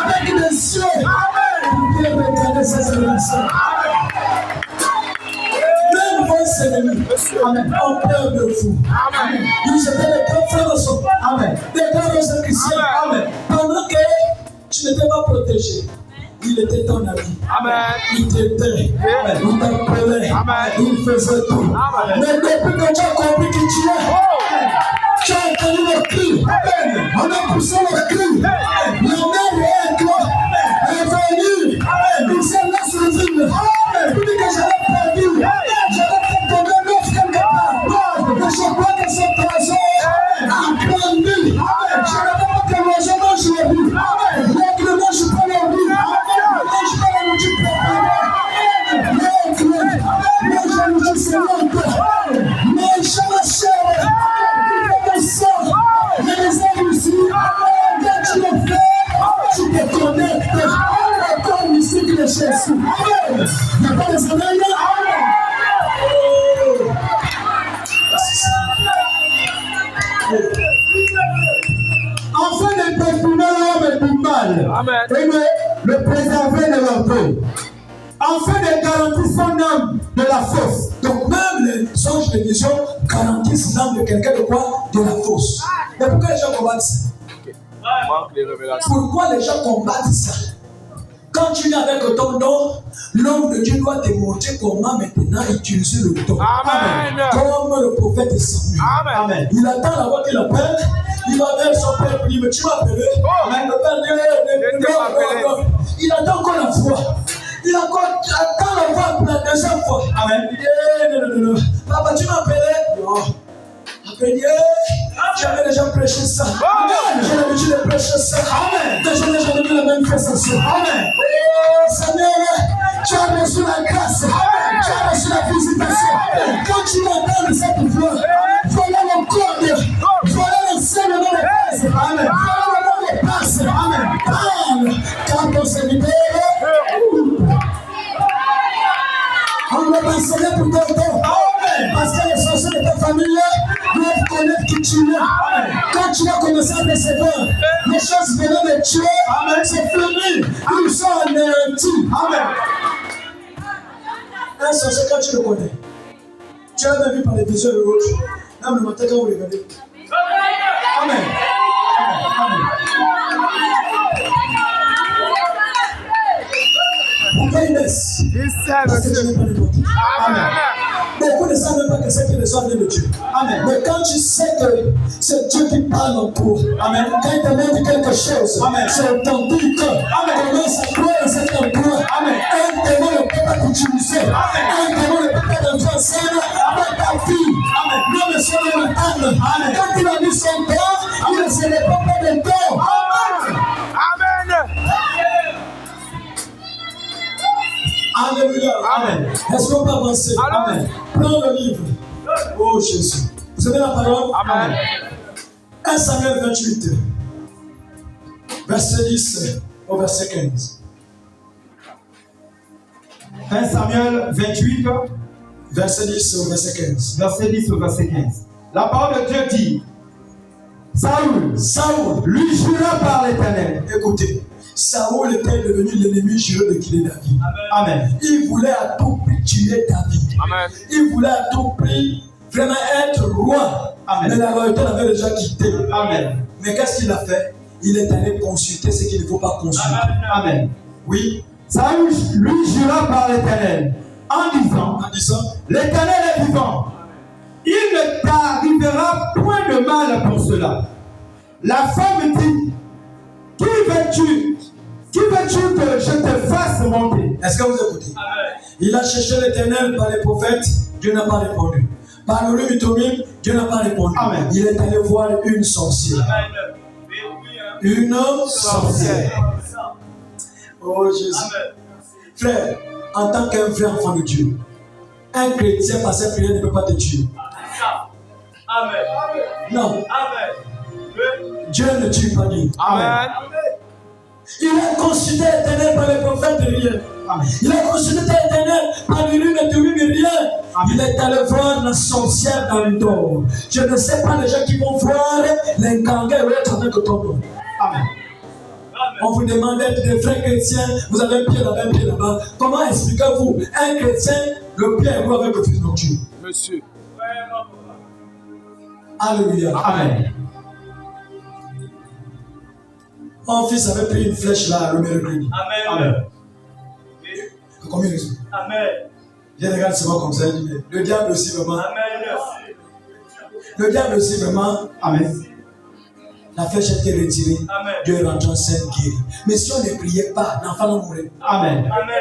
Avec des cieux. Vous pouvez regarder ces éléments. Même vos ennemis ont peur de vous. Amen. Ils étaient des grands frères de son. Amen. Des grands frères chrétiens. Amen. Pendant que tu n'étais pas protégé, il était ton ami. Amen. Il t'aidait. Il t'appelait. Amen. Il faisait tout. Amen. Mais depuis que tu as compris qui tu es, tu as entendu le cri. On a poussé le cri. La mère est venue. Il s'est là sur le film. Il dit que j'avais perdu. J'avais fait tomber l'offre quelque part. Mais je crois que cette personne a grandi. Je n'avais pas que l'oiseau mange la vie. L'aigle mange pas la vie. Il mange pas la nourriture préparée. L'aigle mange la nourriture saignante. Mange la chair. Il fait ça. Il y a des aigles ici. Quand tu le fais, tu te connectes. Comme ici que les Jésus. Il n'y a pas de sommeil. Afin de détourner l'homme du mal. Amen. Et de le préserver de leur peu. afin de garantir son âme de la fosse. Donc même les songes de vision garantissent l'âme de quelqu'un de quoi? De la fosse. Mais pourquoi les gens combattent ça? Pourquoi les gens combattent ça? Quand tu es avec ton don, l'homme de Dieu doit te montrer comment maintenant utiliser le don. Amen. Comme le prophète Samuel. Amen. Il attend la voix qu'il appelle. Il va vers son père et il dit, mais tu m'as appelé. Le père dit, non. Il attend encore la voix. Il attend la voix pour la deuxième fois. Amen. Il dit, non. Papa, tu m'as appelé? Non. Après, il dit, j'avais déjà prêché ça. J'ai l'habitude de prêcher ça. Mais je n'ai jamais vu la manifestation. Amen. Samuel, tu as reçu la grâce. Tu as reçu la visitation. Quand tu m'entends de cette voix, voilà mon code. Voilà l'enseignement de base. Amen. Voilà le nom de base. Amen. Parle. Quand on se libère, on va t'enseigner pour ton don. Parce que les sorciers de ta famille doivent connaître qui tu es. Quand tu vas commencer à recevoir les choses venant de Dieu, c'est fini. Ils sont anéantis. Amen. Un sorcier, quand tu le connais, tu as même vu par les visions de l'autre, même le matin quand vous regardez. Amen. Pourquoi il baisse? Parce que tu n'es pas le bon. Amen. Beaucoup ne savent même pas que c'est que les hommes de Dieu. Amen. Mais quand tu sais que c'est Dieu qui parle en toi, amen. Quand il te dit quelque chose, amen. C'est authentique. Amen. Commence à croire à cet endroit. Amen. Un démon ne peut pas t'utiliser. Un démon ne peut pas t'entrer en scène avec ta fille. Amen. Non, mais c'est le matin. Amen. Quand il a mis son temps, il ne se répond pas de temps. Amen. Amen. Alléluia. Amen. Est-ce qu'on peut avancer? Amen. Prends le livre. Oh Jésus. Vous avez la parole? Amen. 1 Samuel 28, verset 10 au verset 15. 1 Samuel 28, Verset 10 au verset 15. verset 10 au verset 15. La parole de Dieu dit, Saoul lui jura par l'Éternel. Écoutez, Saoul était devenu l'ennemi juré de tuer David. Amen. Il voulait à tout prix tuer David. Amen. Il voulait à tout prix vraiment être roi. Amen. Mais la royauté l'avait déjà quitté. Amen. Mais qu'est-ce qu'il a fait? Il est allé consulter ce qu'il ne faut pas consulter. Amen. Oui. Saoul lui jura par l'Éternel en disant, l'Éternel est vivant. Il ne t'arrivera point de mal pour cela. La femme dit, qui veux-tu que je te fasse monter? Est-ce que vous écoutez? Il a cherché l'Éternel par les prophètes, Dieu n'a pas répondu. Par le Lumitomime, Dieu n'a pas répondu. Amen. Il est allé voir une sorcière. Une sorcière. Oh Jésus. Frère, en tant qu'un vrai enfant de Dieu, un chrétien par cette prière ne peut pas te tuer. Amen. Non. Amen. Dieu ne tue pas Dieu. Amen. Il a consulté l'Éternel par les prophètes de rien. Il a consulté l'Éternel par le Lumitomime de rien. Il est allé voir la sorcière dans le dos. Je ne sais pas les gens qui vont voir l'incangué ou être avec ton nom. Amen. On vous demande d'être des vrais chrétiens, vous avez un pied là-bas, un pied là-bas. Comment expliquez-vous un chrétien, le pied est vous avec le fils de Dieu? Monsieur. Alléluia. Amen. Mon fils avait pris une flèche là, le mercredi. Amen. Combien de raisons? Amen. Je regarde souvent comme ça, il dit, le diable aussi vraiment. Amen. Le diable aussi vraiment. Amen. La flèche a été retirée. Amen. Dieu est rentré en scène guéri. Mais si on ne priait pas, l'enfant va mourir. Amen. Amen.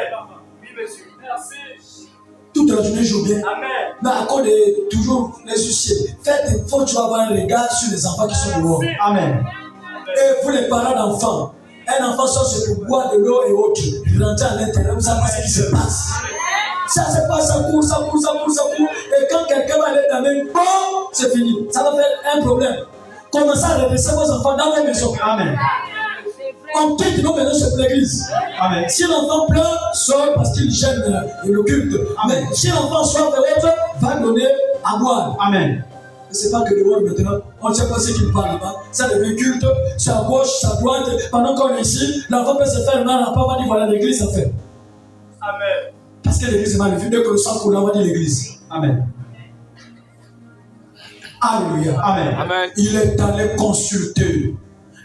Oui, monsieur. Merci. Toute la journée joue bien. Amen. Mais à cause de toujours les soucis, faites, il faut que tu vas avoir un regard sur les enfants qui sont dehors. Amen. Et vous les parents d'enfants, un enfant sort pour boire de l'eau et autres, il rentre à l'intérieur, vous savez ce qui se passe. Ça se passe, ça court. Et quand quelqu'un va aller dans la main, bon, c'est fini. Ça va faire un problème. Commencez à redresser vos enfants dans vos maisons. Amen. On quitte nos maisons pour l'église. Amen. Si l'enfant pleure, sort parce qu'il gêne le culte. Mais si l'enfant sort et autres, va donner à boire. Amen. Et c'est pas que de voir maintenant, on ne sait pas ce qu'il parle là-bas. Ça devient culte, c'est à gauche, c'est à droite. Pendant qu'on est ici, l'enfant peut se faire mal, la part va dire voilà l'église, ça fait. Amen. Parce que l'église est magnifique. Dès que le sang coule, on va dire l'église. Amen. Alléluia. Amen. Amen. Il est allé consulter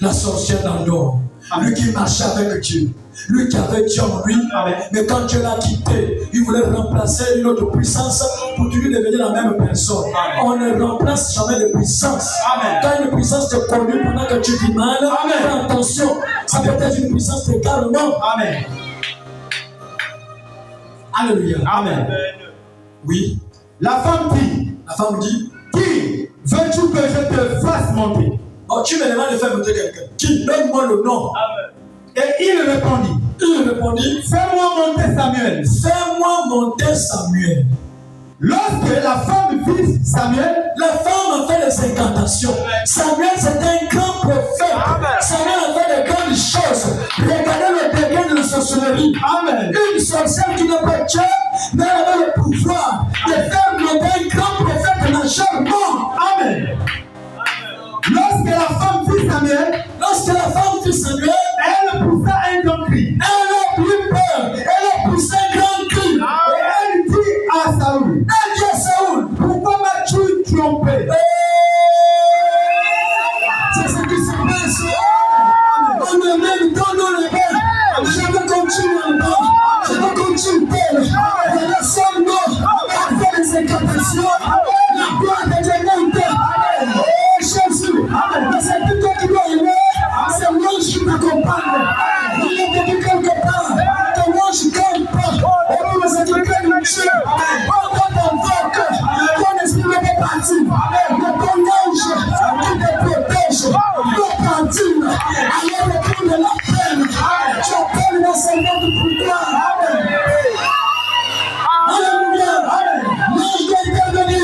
la sorcière d'Endor. Lui qui marchait avec Dieu. Lui qui avait Dieu en lui. Amen. Mais quand Dieu l'a quitté, il voulait remplacer une autre puissance pour toujours devenir la même personne. Amen. On ne remplace jamais les puissances. Amen. Quand une puissance te conduit pendant que tu vis mal, fais attention. Ça peut être une puissance d'égarement. Amen. Alléluia. Amen. Oui. La femme dit, qui veux-tu que je te fasse monter? Oh, tu me demandes de faire monter quelqu'un. Qui? Donne-moi le nom. Amen. Et il répondit, fais-moi monter Samuel. Fais-moi monter Samuel. Lorsque la femme vit Samuel, La femme a fait des incantations. Samuel, c'était un grand prophète. Amen. Samuel a fait de grandes choses. Regardez le degré de la sorcellerie. Amen. Une sorcière qui n'a pas de Dieu, mais elle avait le pouvoir de faire monter un grand prophète dans chaque monde. Amen. Lorsque la femme vit Samuel, Lorsque la femme vit Samuel, elle poussa un grand cri. elle a eu peur. Elle a poussé un grand cri. Et elle dit à Saül, Elle dit à Saoul, pourquoi m'as-tu trompé? c'est ce qui se passe. On me met dans le bain. Je vais continuer en bas. Je vais continuer. Il y a la seule mort. Elle fait des incantations. La gloire de Dieu monte. Oh Jésus. Mais c'est plus toi qui dois aimer. C'est l'ange qui t'accompagne. Il est depuis quelque part. Ton ange ne compte pas. Et nous, c'est quelqu'un de Dieu. Oh, quand on invoque, ton esprit va pas partir. Mais ton ange qui te protège doit partir. Alors, le coup de la peine, tu appelles le Seigneur pour toi. Alléluia. L'ange doit intervenir.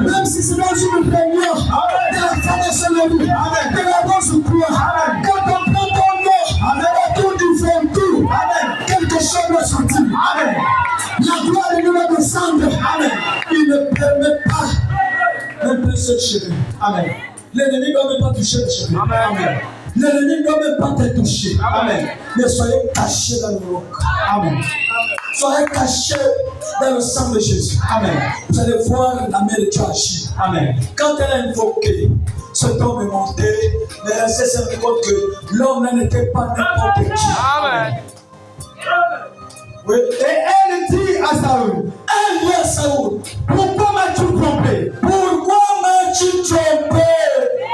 Même si c'est dans une réunion de la franc-maçonnerie, de la rose ou quoi. Quand on prend ton nom, autour du ventoux, quelque chose doit sortir. La gloire de Dieu va descendre. Il ne permet pas un peu ce cheveu. Amen. L'ennemi ne doit même pas toucher le cheveu. Amen. L'ennemi ne doit même pas te toucher. Amen. Mais soyez cachés dans le roc. Amen. Soyez cachés dans le sang de Jésus. Amen. Vous allez voir la main de Dieu agir. Amen. Quand elle a invoqué, cet homme est monté, mais elle s'est rendu compte que l'homme là n'était pas n'importe qui. Amen. Oui. Et elle dit à Saül, Elle dit à Saoul, pourquoi m'as-tu trompé? pourquoi m'as-tu trompé?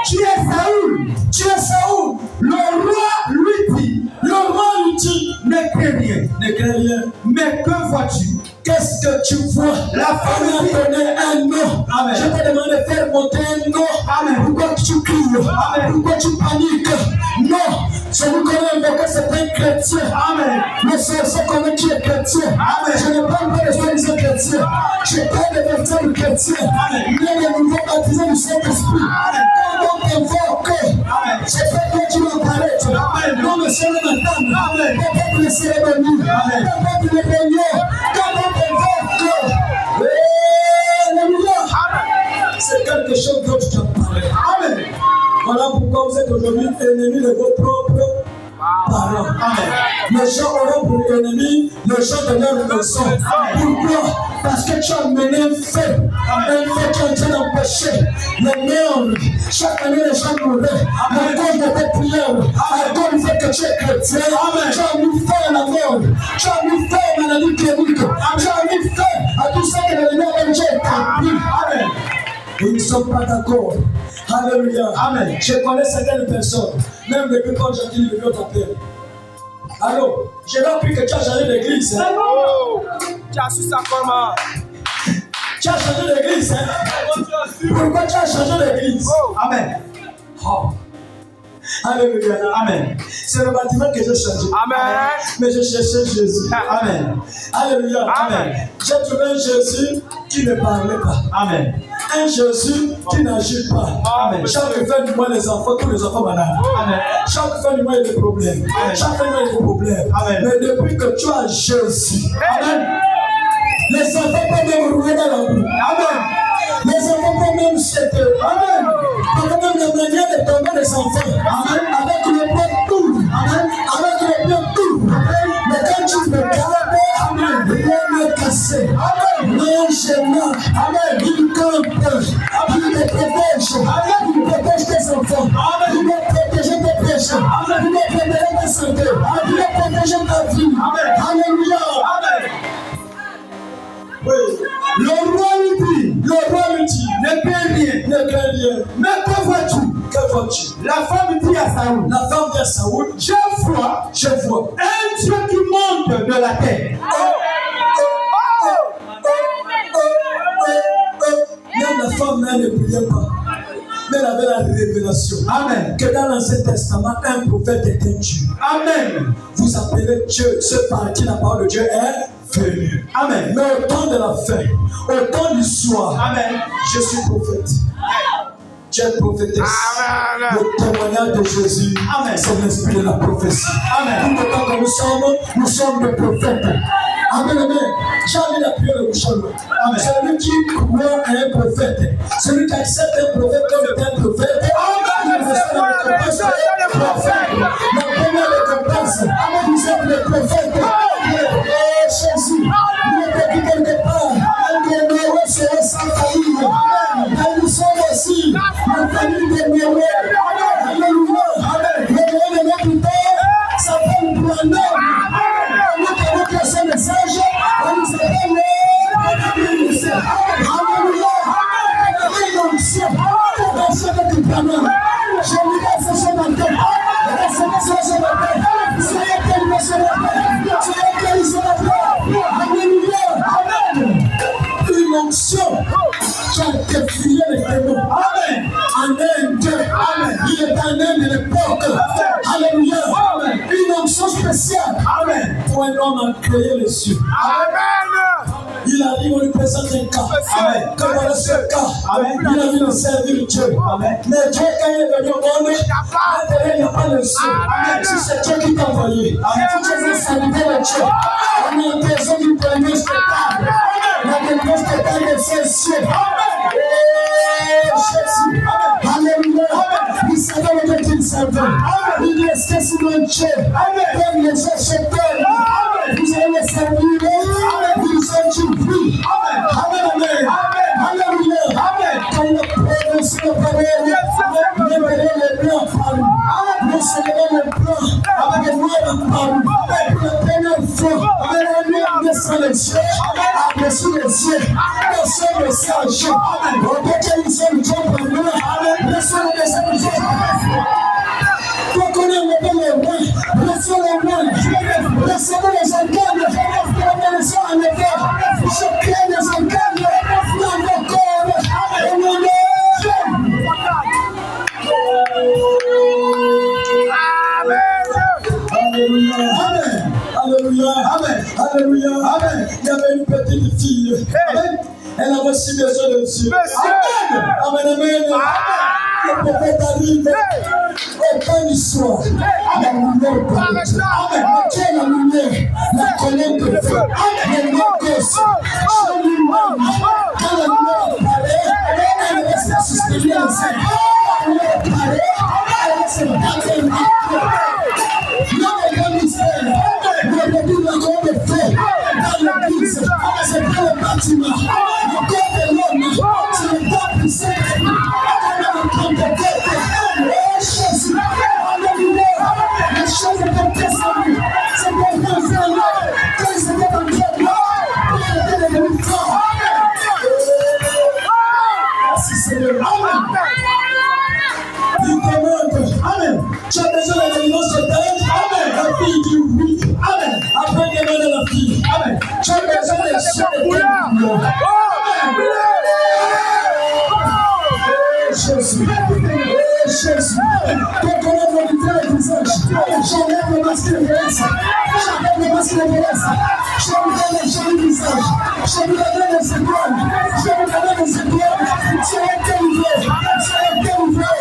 Tu es Saül. Tu es Saoul. Le roi lui dit, Le roi lui dit, ne crains rien. ne crains rien. Mais que vois-tu? Qu'est-ce que tu vois? La femme On a donné un nom. Amen. Je te demande de faire monter un nom. Amen. Pourquoi tu cries? Amen. Pourquoi tu paniques? Non. Celui qu'on a invoqué, c'est un chrétien. Amen. Mais c'est comme qui est chrétien. Amen. Je ne parle pas de soi-disant chrétien. Je parle de véritables chrétiens. Mais les nouveaux baptisés du Saint-Esprit. Quand on t'invoque, c'est pas toi qui vas apparaître. Non, monsieur le madame. Amen. Pas pour les cérémonies. Pas pour les réunions. Quand on t'invoque, alléluia. C'est quelque chose d'autre qui apparaît. Amen. Voilà pourquoi vous êtes aujourd'hui ennemis de vos propres parents. Amen. Les gens auront pour ennemis les gens de leur maison. Pourquoi? Parce que tu as mené un fait qui est en train d'empêcher les mères. Chaque année, les gens mouraient à cause de tes prières, à cause du fait que tu es chrétien. Tu as mis fin à la mort, tu as mis fin à la maladie chronique, tu as mis fin à tout ça que l'ennemi a déjà établi. Amen. Ils ne sont pas d'accord. Alléluia. Amen. Je connais certaines personnes, même depuis quand j'ai dit le Dieu t'appelle. Allô, j'ai appris que tu as changé d'église. Hein? Oh, tu as su ça comment? Tu as changé d'église. Hein? Pourquoi tu as changé d'église? Amen. Oh. Alléluia. Amen. C'est le bâtiment que j'ai changé. Amen. Mais je cherchais Jésus. Amen. Alléluia. Amen. J'ai trouvé un Jésus qui ne parlait pas. Amen. Un Jésus qui n'agit pas. Amen. Chaque fin du mois, les enfants, tous les enfants malades. Amen. Chaque fin du mois, il y a des problèmes. Amen. Chaque fin du mois, il y a des problèmes. Amen. Mais depuis que tu as Jésus, Amen. les enfants peuvent même rouler dans la boue. Amen. Les enfants peuvent même sauter. Amen. Par même la manière de tomber les enfants. Amen. Avec le pied tout. Amen. Avec le pied tout. Mais quand tu me gardes, rien ne un père qui te protège, il protège tes enfants, il va protéger tes péchés, il va protéger ta santé, il va protéger ta vie. Alléluia. Oui. Le roi lui dit, ne crains rien. Mais que vois-tu? La femme dit à Saoul, je vois un Dieu qui monte de la terre. Même la femme ne priait pas, mais elle avait la révélation. Amen. Que dans l'Ancien Testament, un prophète est un Dieu. Amen. Vous appelez Dieu ce par qui la parole de Dieu est venue. Amen. Mais au temps de la fin, au temps du soir, amen, je suis prophète. Tu es prophétesse. Le témoignage de Jésus, c'est l'esprit de la prophétie. Amen. Tout le temps que nous sommes des prophètes. Amen, amen. J'ai envie d'appuyer le bouchon. Celui qui croit à un prophète, celui qui accepte un prophète comme un prophète, il reçoit la récompense de prophète. La première récompense, vous êtes les prophètes. Jésus, il était dit quelque part, que Noé serait sans famille. Mais nous sommes aussi la famille de Noé. Alléluia. Le Noé de notre père s'appelle pour un homme. Nous avons ce message, on nous appelle Alléluia. L'onction de Abraham. Je lui laisse ce matin. Recevez ce matin. Soyez bénis ce matin. Soyez bénis ce matin. Alléluia. Amen. Une onction qui a défié les démons. Amen. En Inde. Amen. Il est en Inde de l'époque. Alléluia. Amen. Une onction spéciale. Amen. Pour un homme à créer les cieux. Amen. Il arrive, on lui présente un cas. Amen. Comme voilà ce cas, amen, il a vu le servir Dieu. Amen. Mais Dieu, quand il est venu au monde, il n'y a pas de cieux. Si c'est Dieu qui t'a envoyé, si tu es un serviteur de Dieu, on est en présence du premier spectacle. La dernière spectacle de ces cieux. Jésus. Alléluia. Il savait le Dieu qu'il servait. Il dit, est-ce que c'est mon Dieu? Comme les gens se donnent. Vous allez les servir. Vous êtes une vie. Amen. Amen. Alléluia. Quand le peuple se préparait, les blancs parlent. Nous serons les blancs avec les noirs parlent. Pour la première fois, la lumière descend les cieux, après-dessus les cieux, reçoit le message. Au Dieu nous sommes Dieu pour nous, reçoit le message de Dieu. Pour qu'on ait le loin, reçoit le loin, recevez les organes, remercions en effet, je crée les organes dans vos corps, et nous les Alléluia. Amen. Alléluia. Amen. Alléluia. Amen. Il y avait une petite fille. Amen. Elle avait aussi besoin de Dieu. Amen. Amen. Amen. Le prophète arrive au pain du soir. La lumière parle. Amen. Dieu la lumière. La colonne de feu. Les logos. Sur lui-même. Quand la lumière apparaît, elle laisse la suspendre le sein. La lumière apparaît, elle laisse le garder. Le début de la grande fête dans l'église, c'est pas le bâtiment. Le corps de l'homme, c'est le corps du Seigneur. On est en train de fêter les choses. Alléluia. Les choses étaient descendues. C'était un peu là. Quand ils étaient en train de là, ils étaient devenus forts. Merci Seigneur. Amen. Il demande, amen. Tu as besoin de la délivrance de Dieu. Amen. La fille dit oui. Amen. Après, demande à la fille. Amen. Tu as besoin de ce Jésus. Jésus. Quand on a monité le visage, j'enlève le masque de grâce. J'enlève le masque de grâce. Je vous donne le joli visage. Je vous donne les étoiles. Je vous donne les étoiles. Soyez délivrés. Soyez délivrés.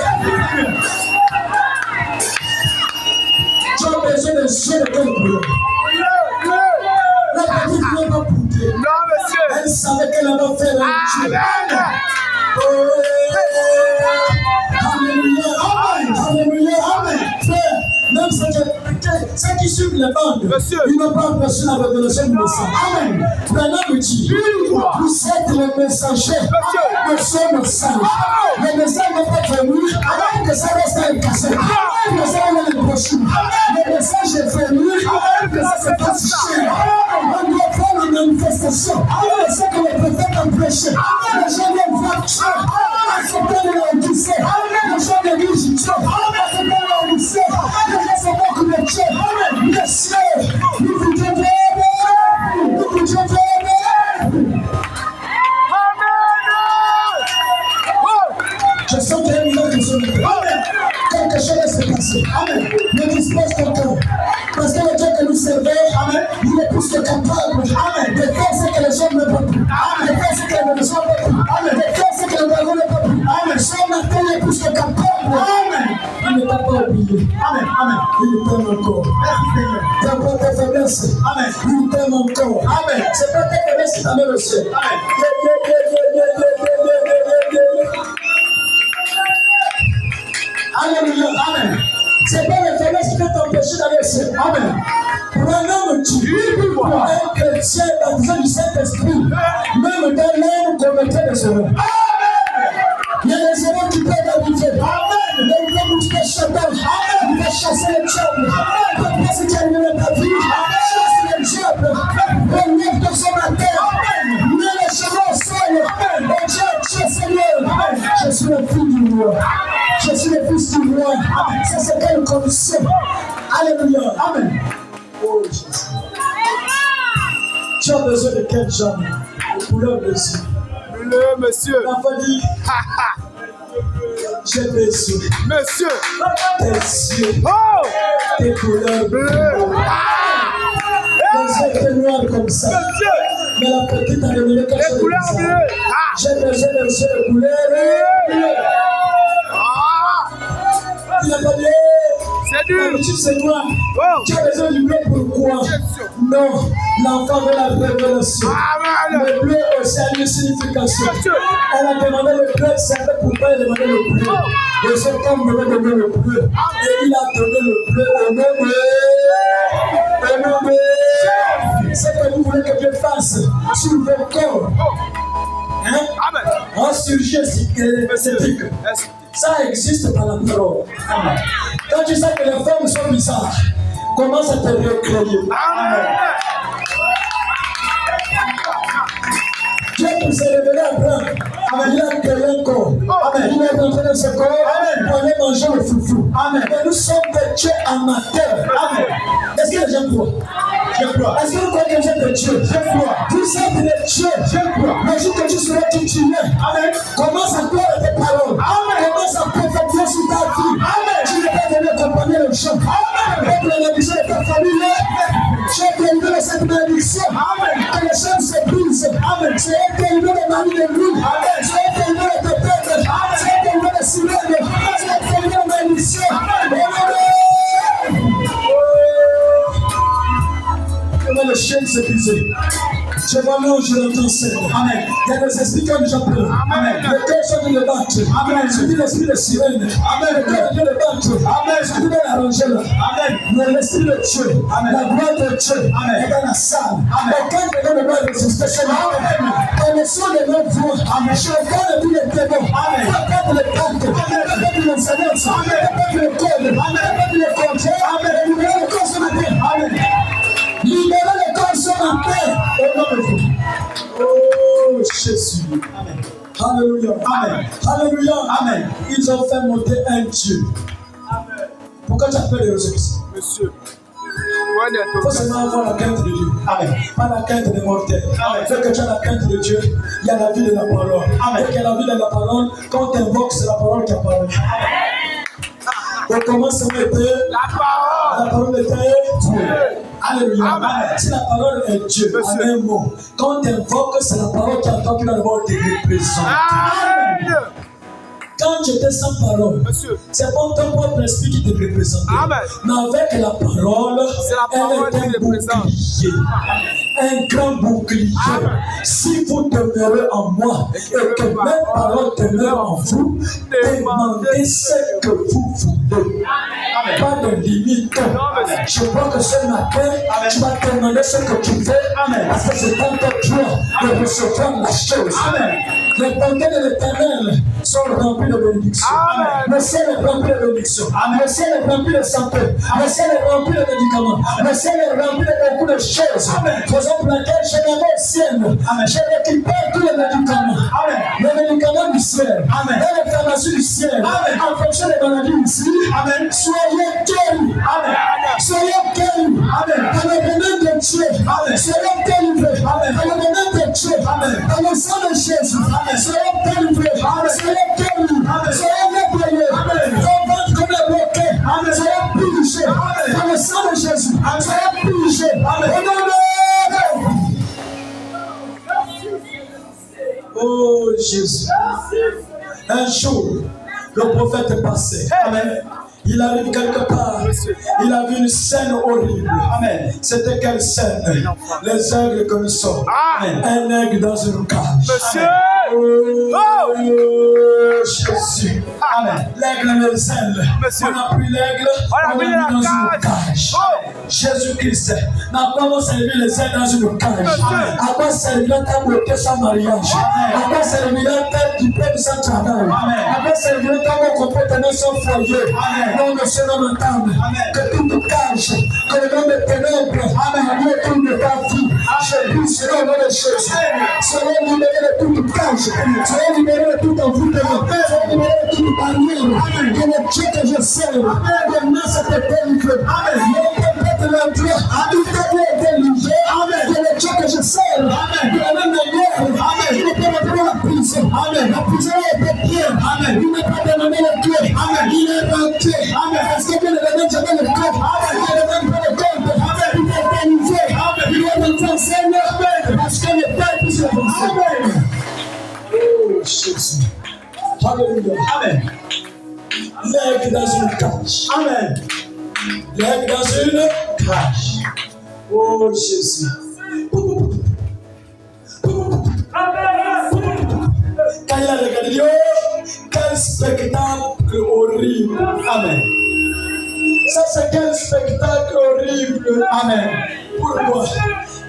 Tu as besoin de ce de ton boulot. La petite ne va pas bouger. Elle savait qu'elle avait fait un Dieu. Alléluia. Amen. Alléluia. Amen. Frère, même si tu es ceux qui suivent les bandes, Monsieur. ils n'ont pas reçu la révélation du message. Amen. Maintenant, me dit, vous êtes les messagers de ce message. Le message n'est pas venu avant que ça reste un cassette. Le message est le prochain. Le message est venu avant que ça se passe cher. On doit faire la manifestation. C'est ce que le prophète a prêché. Les gens viennent voir Dieu. Accepter le lycée. Les gens viennent dire Dieu. Accepter le lycée. Les gens se moquent de Dieu. Messieurs, nous vous devons. Nous vous devons. Je sens qu'il y a un miracle sur le cœur. Quelque chose va se passer. Amen. Ne dispose ton cœur. Parce que le Dieu que nous servons, amen, il est plus que capable, amen, de faire ce que les gens ne peuvent plus. Amen. De faire ce que les gens ne peuvent plus. Amen. De faire ce que le dragon ne peut plus. Amen. Son matin est plus que capable. Amen. Il ne t'a pas oublié. Amen. Amen. Il t'aime encore. Peu importe tes faiblesses. Amen. Il t'aime encore. Amen. C'est pas tes faiblesses qui t'amènent au ciel. Amen. Alléluia. Amen. C'est pas les faiblesses qui peuvent t'empêcher d'aller au ciel. Amen. Prenons le Dieu. Un chrétien baptisé du Saint-Esprit, même dans l'homme commettait des erreurs. Amen. Il y a des erreurs qui peuvent arriver. Amen. Mais il peut nous faire chanter. Amen. Il peut chasser les diables. Il peut pas ce qui arrive dans ta vie. Chasse les diables. Relève de son matin. Amen. Mets les chevaux au sol. Amen. Oh Dieu, Seigneur. Amen. Je suis le fils du roi. Je suis le fils du roi. Amen. Ça c'est quelle condition. Alléluia. Amen. Oh Jésus. Tu as besoin de quel genre de couleur de yeux? Bleu, monsieur. L'enfant dit, j'ai besoin. Monsieur. Tes yeux. Oh. Tes couleurs bleues. Les yeux étaient noirs comme ça. Monsieur. Mais la petite a révélé quelque chose Les de couleurs bizarre. bleues. J'ai besoin de yeux de couleur bleue. Il n'a pas dit. C'est dur. L'habitude c'est noir. Oh. Tu as besoin du bleu pourquoi? Non, l'enfant veut la révélation. Amen. Le bleu aussi a une signification. Monsieur. Elle a demandé le bleu, c'est pourquoi elle a demandé le bleu. Et cet homme devait donner le bleu. Et il a donné le bleu au nom de. C'est que vous voulez que Dieu fasse sur vos corps. Hein? Amen. En chirurgie esthétique. Ça existe par la parole. Amen. Quand tu sais que les femmes sont bizarres, commence à te recréer. Amen. Dieu pour se révéler à Abraham, il a créé un corps. Amen. Il est rentré dans ce corps pour aller manger le foufou. Amen. Et nous sommes des dieux amateurs. Amen. Est-ce que les gens croient? Je crois. Est-ce que vous croyez que vous êtes des dieux? Je crois. Vous êtes des dieux. Je crois. Le jour que tu seras titulaire, amen, commence à croire tes paroles. Amen. Commence à prophétiser sur ta vie. Amen. Tu n'es pas venu accompagner le chant. Amen. Pour la bénédiction de ta famille. Tu es élevé dans cette bénédiction. Amen. Que les chaînes se brisent. Amen. Tu es élevé dans la vie de l'huile. Amen. Tu es élevé dans tes têtes. Amen. Tu es élevé dans les sirènes. Tu es élevé dans la bénédiction. Amen. Le chien s'est brisé. Je vois l'ange de ton Seigneur. Amen. Il y a des esprits qui ont déjà peur. Amen. Le cœur sont de le battre. Amen. Je dis l'esprit de sirène. Amen. Le cœur de le battre. Amen. Je dis de l'arranger là. Amen. Mais l'esprit de Dieu. Amen. La gloire de Dieu. Amen. Est dans la salle. Amen. Aucun de nous ne va résister. C'est là. Amen. Connaissons les mêmes voix. Amen. Je regarde tous les témoins. Amen. Regarde les pactes. Regarde les enseignements. Amen. Regarde les codes. Amen. Regarde les contrats. Amen. Libérez le corps sur la terre. Amen. Libérez le corps sur la terre. Au nom de Dieu. Oh Jésus. Amen. Alléluia. Amen. Alléluia. Amen. Ils ont fait monter un Dieu. Amen. Pourquoi tu appelles les résurrections? Monsieur. Il faut seulement avoir la crainte de Dieu. Amen. Pas la crainte des mortels. Amen. Dès que tu as la crainte de Dieu, il y a la vie de la parole. Amen. Dès qu'il y a la vie de la parole, quand tu invoques, c'est la parole qui a parlé. Au commencement était la parole était Dieu. Alléluia. Amen. Si la parole est Dieu, en un mot, quand tu invoques, c'est la parole qui a d'abord te représenter. Amen. Quand tu étais sans parole, c'est pas ton propre esprit qui te représentait. Amen. Mais avec la parole, C'est la parole qui elle est un représente. bouclier. Un grand bouclier. Amen. Si vous demeurez en moi et que mes paroles demeurent en vous, demandez ce que vous voulez. Pas de limite. Je vois que ce matin, tu vas demander ce que tu veux. Parce que c'est ton droit de recevoir la chose. Les portails de l'Éternel sont remplis de bénédictions. Le ciel est rempli de bénédictions. Le ciel est rempli de santé. Le ciel est rempli de médicaments. Le ciel est rempli de beaucoup de choses. Raison pour laquelle je n'ai au ciel. Je récupère tous les médicaments. Les médicaments du ciel. Et les pharmacies du ciel. En fonction des maladies ici. Soyez guéris. Soyez guéris. Dans le domaine de Dieu. Soyez délivrés. Dans le domaine de Dieu. Dans le sang de Jésus. Soyez délivrés. Soyez guéris. Soyez nettoyés. Vos ventres comme les bloqués. Soyez purifiés. Dans le sang de Jésus. Soyez purifiés. Au nom de oh Jésus. Un jour, le prophète est passé. Amen. Il arrive quelque part. Il a vu une scène horrible. Amen. C'était quelle scène? Les aigles comme ça. Un aigle dans une cage. Monsieur. Oh Jésus. Amen. L'aigle et les ailes. On a pris l'aigle. On l'a mis dans une cage. Jésus-Christ n'a pas servi les ailes dans une cage. À quoi servira ta beauté sans mariage? À quoi servira ta diplôme sans travail? À quoi servira ta comportement sans foyer? Non, monsieur, non, m'entendre. Que toute cage, que le nom de ténèbres, amen, autour de ta vie, je puisse au nom de Jésus. Soyez libérés de toute cage, soyez libérés de tout envoûtement, soyez libérés de toute barrière. Que le Dieu que je sers, demain ça te délivre. Amen. L'endroit, tout a été livré. Que le Dieu que je sers, de la même manière, il ne peut pas la prison. La prison est bien. Il n'est pas demandé le cœur. Il est rentré. Parce que Dieu ne demande jamais le corps. Il ne demande pas le corps. Il est délivré. Il est rentré en Seigneur. Parce que le Père puisse le penser. Oh Jésus. Alléluia. Amen. L'aigle dans une cage. Amen. L'aigle dans une cage. Oh Jésus. Quand il a regardé, oh, quel spectacle horrible. Amen. Ça, c'est quel spectacle horrible. Amen. Pourquoi?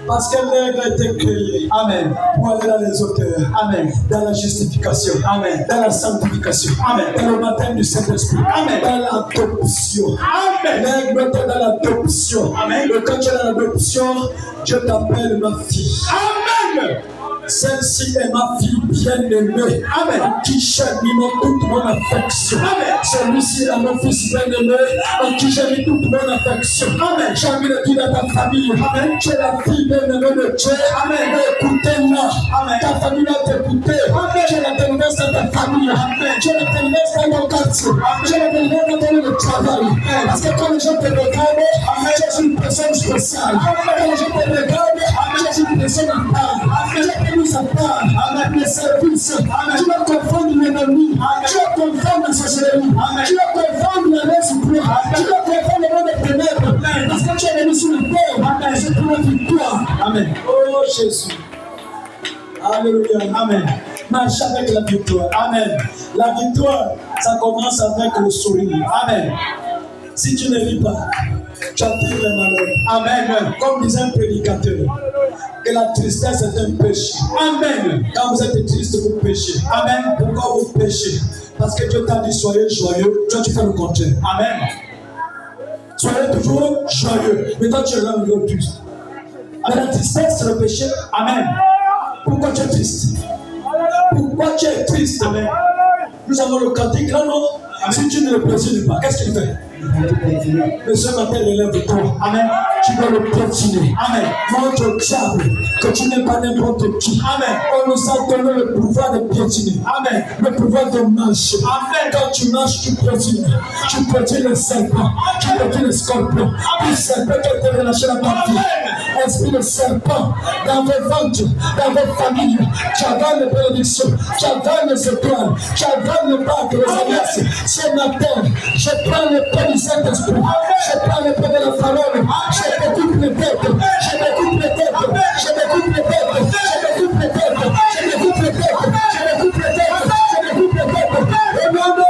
Parce que l'aigle a été créé. Amen. Pour aller dans les hauteurs. Amen. Dans la justification. Amen. Dans la sanctification. Amen. Dans le baptême du Saint-Esprit. Amen. Dans l'adoption. Amen. L'aigle est dans l'adoption. Amen. Et quand tu es dans l'adoption, je t'appelle ma fille. Amen. Celle-ci est ma fille bien-aimée. Amen. Qui j'ai mis toute mon affection. Amen. Celui-ci est mon fils bien-aimé. En qui j'ai mis toute mon affection. Amen. J'ai envie de dire à ta famille. Amen. Tu es la fille bien-aimée de Dieu. Amen. Écoutez-moi. Amen. Ta famille va t'écouter. Amen. Tu es la délivrance dans ta famille. Amen. Tu es la délivrance dans ton quartier. Tu es la délivrance dans ton lieu de travail. Parce que quand les gens te regardent, tu es une personne spéciale. Quand les gens te regardent, tu es une personne à part. Sa part, avec les services, tu vas confondre l'ennemi, tu vas confondre la sorcellerie, tu vas confondre la réciproque, tu vas confondre le monde des ténèbres, parce que tu es venu sur le terre, c'est pour la victoire. Amen. Oh Jésus. Alléluia. Amen. Marche avec la victoire. Amen. La victoire, ça commence avec le sourire. Amen. Si tu ne lis pas, tu attires le malheur. Amen. Comme disait un prédicateur, que la tristesse est un péché. Amen. Quand vous êtes triste, vous péchez. Amen. Pourquoi vous péchez? Parce que Dieu t'a dit soyez joyeux. Toi, tu fais le contraire. Amen. Soyez toujours joyeux. Mais toi, tu es là le triste. Mais la tristesse, c'est le péché. Amen. Pourquoi tu es triste? Pourquoi tu es triste? Amen. Nous avons le cantique là, non? Si tu ne le présumes pas, qu'est-ce qu'il fait? Le ce matin, relève-toi. Amen. Tu dois le piétiner. Amen. Montre au diable que tu n'es pas n'importe qui. Amen. On nous a donné le pouvoir de piétiner. Amen. Le pouvoir de marcher. Amen. Quand tu marches, tu piétines. Tu piétines le serpent. Tu piétines le scorpion. Le serpent qui a été relâché dans ta vie. esprit de serpent, dans vos ventres, dans vos familles, j'avale les bénédictions, j'avale les étoiles, j'avale le bac, les alliances. Ce matin, je prends le pain du Saint-Esprit, je prends le pain de la parole, je découpe les têtes, je découpe les têtes, je découpe les têtes, je découpe les têtes, je découpe les têtes, je découpe les têtes, je découpe les têtes, au nom de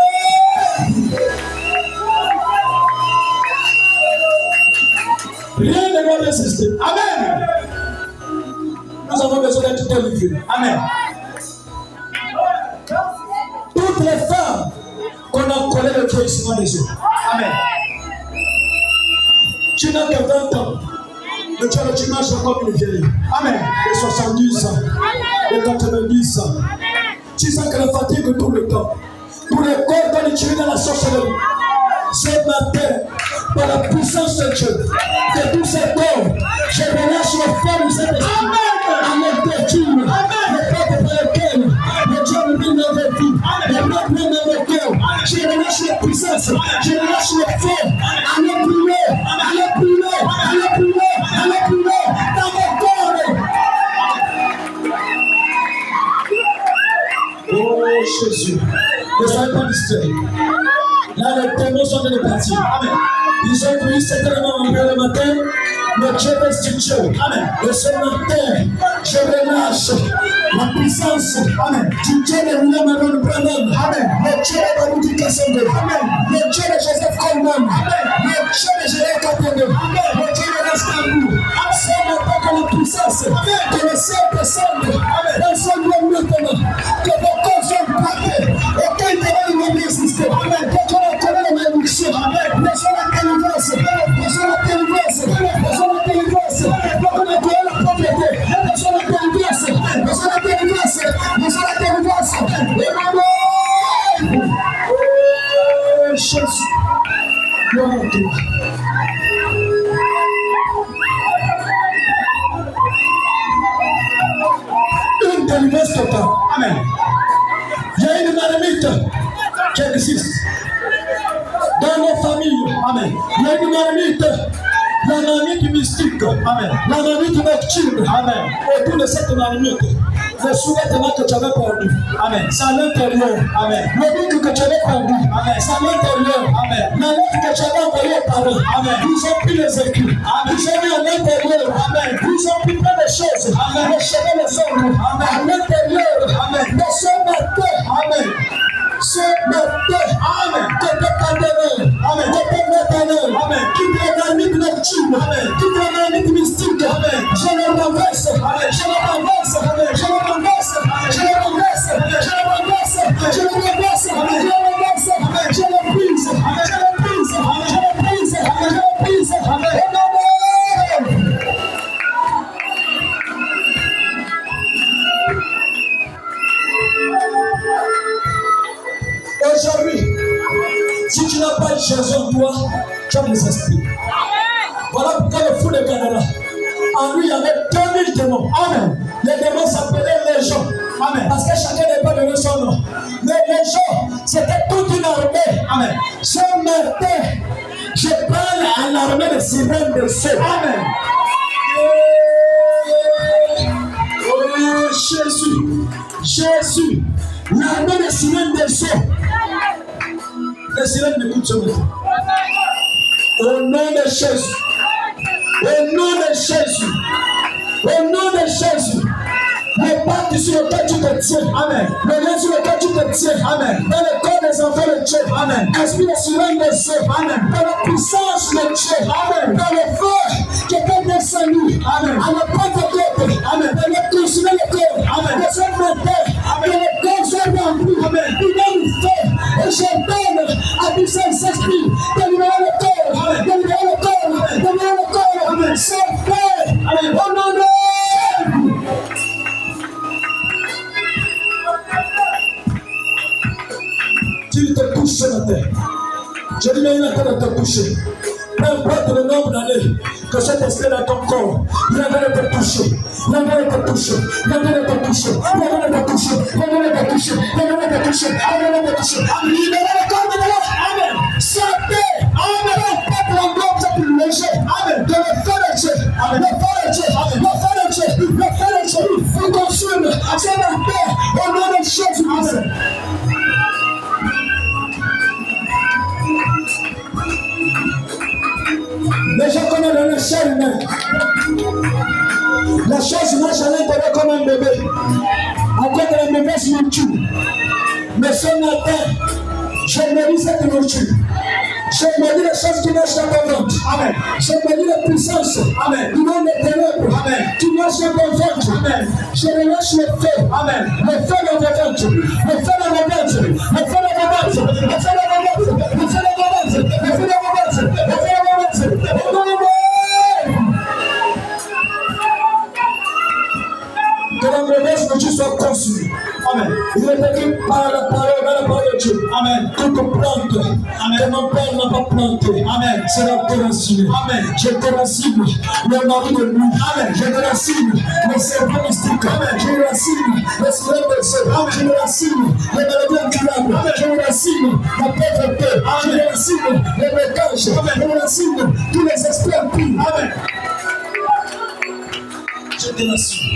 rien ne va résister. Amen. Nous avons besoin d'être délivrés. Amen. Toutes les femmes qu'on a collé le vieillissement des eaux. Amen. Tu n'as que 20 ans, mais tu as le dimanche comme une vieille. Amen. De 70 ans, de 90 ans. Tu sens que la fatigue tout le temps. Tous les corps doivent tuer dans la sorcellerie. Ce matin, par la puissance de Dieu, de tous ces corps, je relâche les femmes de cet esprit. Amen. Torture, les portes par lesquelles le diable vient dans vos vies, les portes viennent dans vos cœurs. Je relâche les puissances, je relâche les forces. Allez plus loin, allez plus loin, allez plus loin, allez plus loin dans vos corps. Oh Jésus, ne soyez pas distraits. Là, les témoins sont en train de partir. Amen. Ils ont pris certainement en le matin, mais Dieu restitue. Amen. Et ce matin, je relâche la puissance. Amen. Du Dieu de William Aron Branham. Amen. Le Dieu de Baruti Kassonde. Amen. Le Dieu de Joseph Coleman. Amen. Le Dieu de Gérard Kapende. Amen. Le Dieu de Rastamou. Ce matin, que la puissance que le ciel descende dans son nom maintenant. Que vos corps soient parfaits. Aucun démon ne va résister. Amen. Que Dieu ne connaît la malédiction. Amen. Laissons la délivrance. Laissons la délivrance. Laissons la délivrance. Laissons la propriété. Laissons la délivrance. Laissons la délivrance. Laissons la délivrance. Amen. Oh, Jésus. Gloire à toi. Une délivrance totale. Amen. Il y a une marmite qui existe dans nos familles. Amen. Il y a une marmite, la marmite mystique. Amen. La marmite nocturne. Amen. Autour de cette marmite, le sous-vêtement que tu avais perdu. Amen. C'est à l'intérieur. Amen. Le livre que tu avais perdu. Amen. C'est à l'intérieur. Amen. La lettre que tu avais envoyée aux parents. Amen. Ils ont pris les écrits. Amen. Ils ont mis à l'intérieur. Amen. Ils ont pris plein de choses. Amen. Les cheveux, les ongles. Amen. À l'intérieur. Amen. Mais ce matin. Amen. Ce matin. Amen. Que te condamner. Amen. Que te mettre. Amen. Quitte la marmite nocturne. Amen. Quitte la marmite mystique. Amen. Je le renverse. Amen. Je le renverse. Amen. Je le renverse. Je le renverse. Je le renverse. Je le renverse. Je le renverse. Je le brise. Je le brise. Je le brise. Je le brise. Amen. Aujourd'hui, si tu n'as pas de Jésus en toi, tu as des esprits. Voilà pourquoi le fou de Canada, en lui il y avait 2000 démons. Amen. Les démons s'appelaient légions. Amen. Parce que chacun n'est pas donné son nom. Mais légions, c'était toute une armée. Amen. Ce matin, je parle à l'armée de sirènes de feu. Amen. Oh Jésus, Jésus, l'armée de sirènes de feu. Les sirènes m'écoutent ce matin. Au nom de Jésus. Au nom de Jésus. Au nom de Jésus. Le pacte sur lequel tu te tiens. Amen. Le lien sur lequel tu te tiens. Amen. Dans le corps des enfants de Dieu. Amen. Esprit de sirène de Dieu. Amen. Dans la puissance de Dieu. Amen. Dans le feu qui est descendu. Amen. À la Pentecôte. Amen. Dans le consumer le corps. Amen. De ce matin. Amen. Que le corps soit rempli. Amen. Il donne le feu. Et j'ordonne à tout Saint-Esprit de libérer le corps. Amen. De libérer le corps. De libérer le corps. Amen. C'est fait. Amen. Au nom de tu te touches ce matin. Je dis, mais il est en train de te toucher. Peu importe le nombre d'années que cet esprit dans ton corps, il est en train de te toucher. Il est en train de te toucher. Il est en train de te toucher. Il est en train de te toucher. Il est en train de te toucher. Il est en train de te toucher. Il est en train de te toucher. Libérez le corps de l'autre. Amen. Santé. Amen. Peuple en globe, c'est plus léger. Amen. De le feu de Dieu. Amen. Le feu de Dieu. comme un bébé. Encore que la mauvaise nourriture. Mais ce matin, je me dis cette nourriture. Je me dis les choses qui marchent dans ton ventre. Amen. Je me dis les puissances. Amen. Du nom des ténèbres. Amen. Qui marchent dans ton ventre. Amen. Je relâche le feu. Amen. Le feu dans ton ventre. Le feu dans ton ventre. Le feu dans ton ventre. Le feu dans ton ventre. Le feu dans ton ventre. Le feu dans ton ventre. Le feu dans ton ventre. Le feu dans ton ventre. Que la mauvaise nourriture soit consumée. Amen. Il est écrit par la parole de Dieu. Amen. Toute plante que mon père n'a pas plantée. Amen. Sera déracinée. Amen. Je déracine le mari de lui. Amen. Je déracine le cerveau mystique. Amen. Je déracine le sclérose. Amen. Je déracine les maladies incurables. Amen. Je déracine la pauvreté. Amen. Je déracine les blocages. Amen. Je déracine tous les esprits impurs. Amen. Je déracine.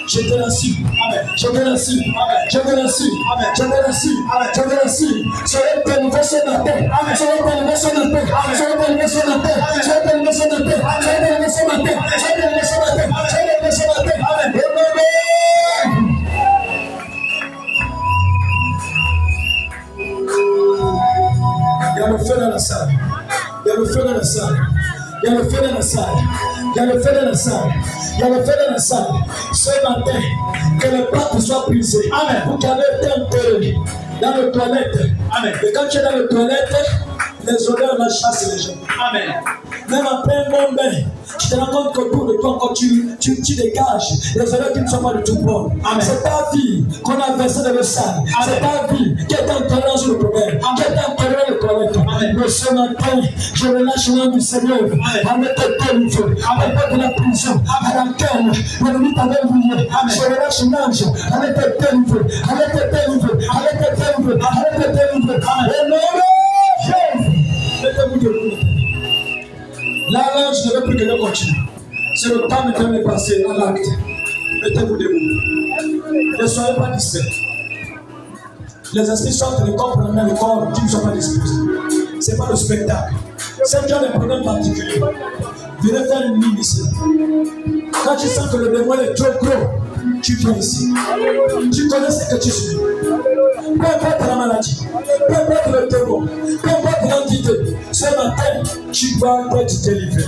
Je te remercie. Amen. Je te remercie. Amen. Je te remercie. Amen. Je te remercie. Amen. Je te remercie. Soyez délivrés ce matin. Amen. Soyez délivrés ce matin. Amen. Soyez délivrés ce matin. Amen. Soyez délivrés ce matin. Amen. Soyez délivrés ce matin. Soyez délivrés ce matin. Soyez délivrés ce matin. Amen. Il y a le feu dans la salle. Il y a le feu dans la salle. Il y a le feu dans la salle. Il y a le feu dans la salle. Il y a le feu dans la salle. Ce matin, que les portes soient brisées. Amen. Vous qui avez été enterrés dans les toilettes. Amen. Et quand tu es dans les toilettes, les odeurs la chassent les gens. Amen. Même après un bon bain, tu te rends compte qu'autour de toi, quand tu dégages les odeurs qui ne sont pas du tout bonnes. Amen. C'est ta vie qu'on a versé dans le sang. C'est ta vie qui est enterrée sur le problème. Qui est enterrée dans les toilettes. Amen. Mais ce matin, je relâche le nom du Seigneur. Amen. À te délivrer. Amen. De la prison à laquelle l'ennemi t'avait lié. Je relâche l'ange. Amen. Te délivrer. Amen. Te délivrer. Amen. Te délivrer. Amen. Te délivrer. Amen. Mettez-vous debout. Là, je ne veux plus que nous continuions. C'est le temps de passer à l'acte. Mettez-vous debout. Ne soyez pas distraits. Les esprits sortent le corps pour amener le corps qui ne sont pas disposés. Ce n'est pas le spectacle. C'est déjà un problème particulier. Venez faire une ligne ici. Quand tu sens que le démon est trop gros, tu viens ici. Tu connais ce que tu suis. Peu importe la maladie, peu importe le démon, peu importe l'entité, ce matin, tu vas être délivré.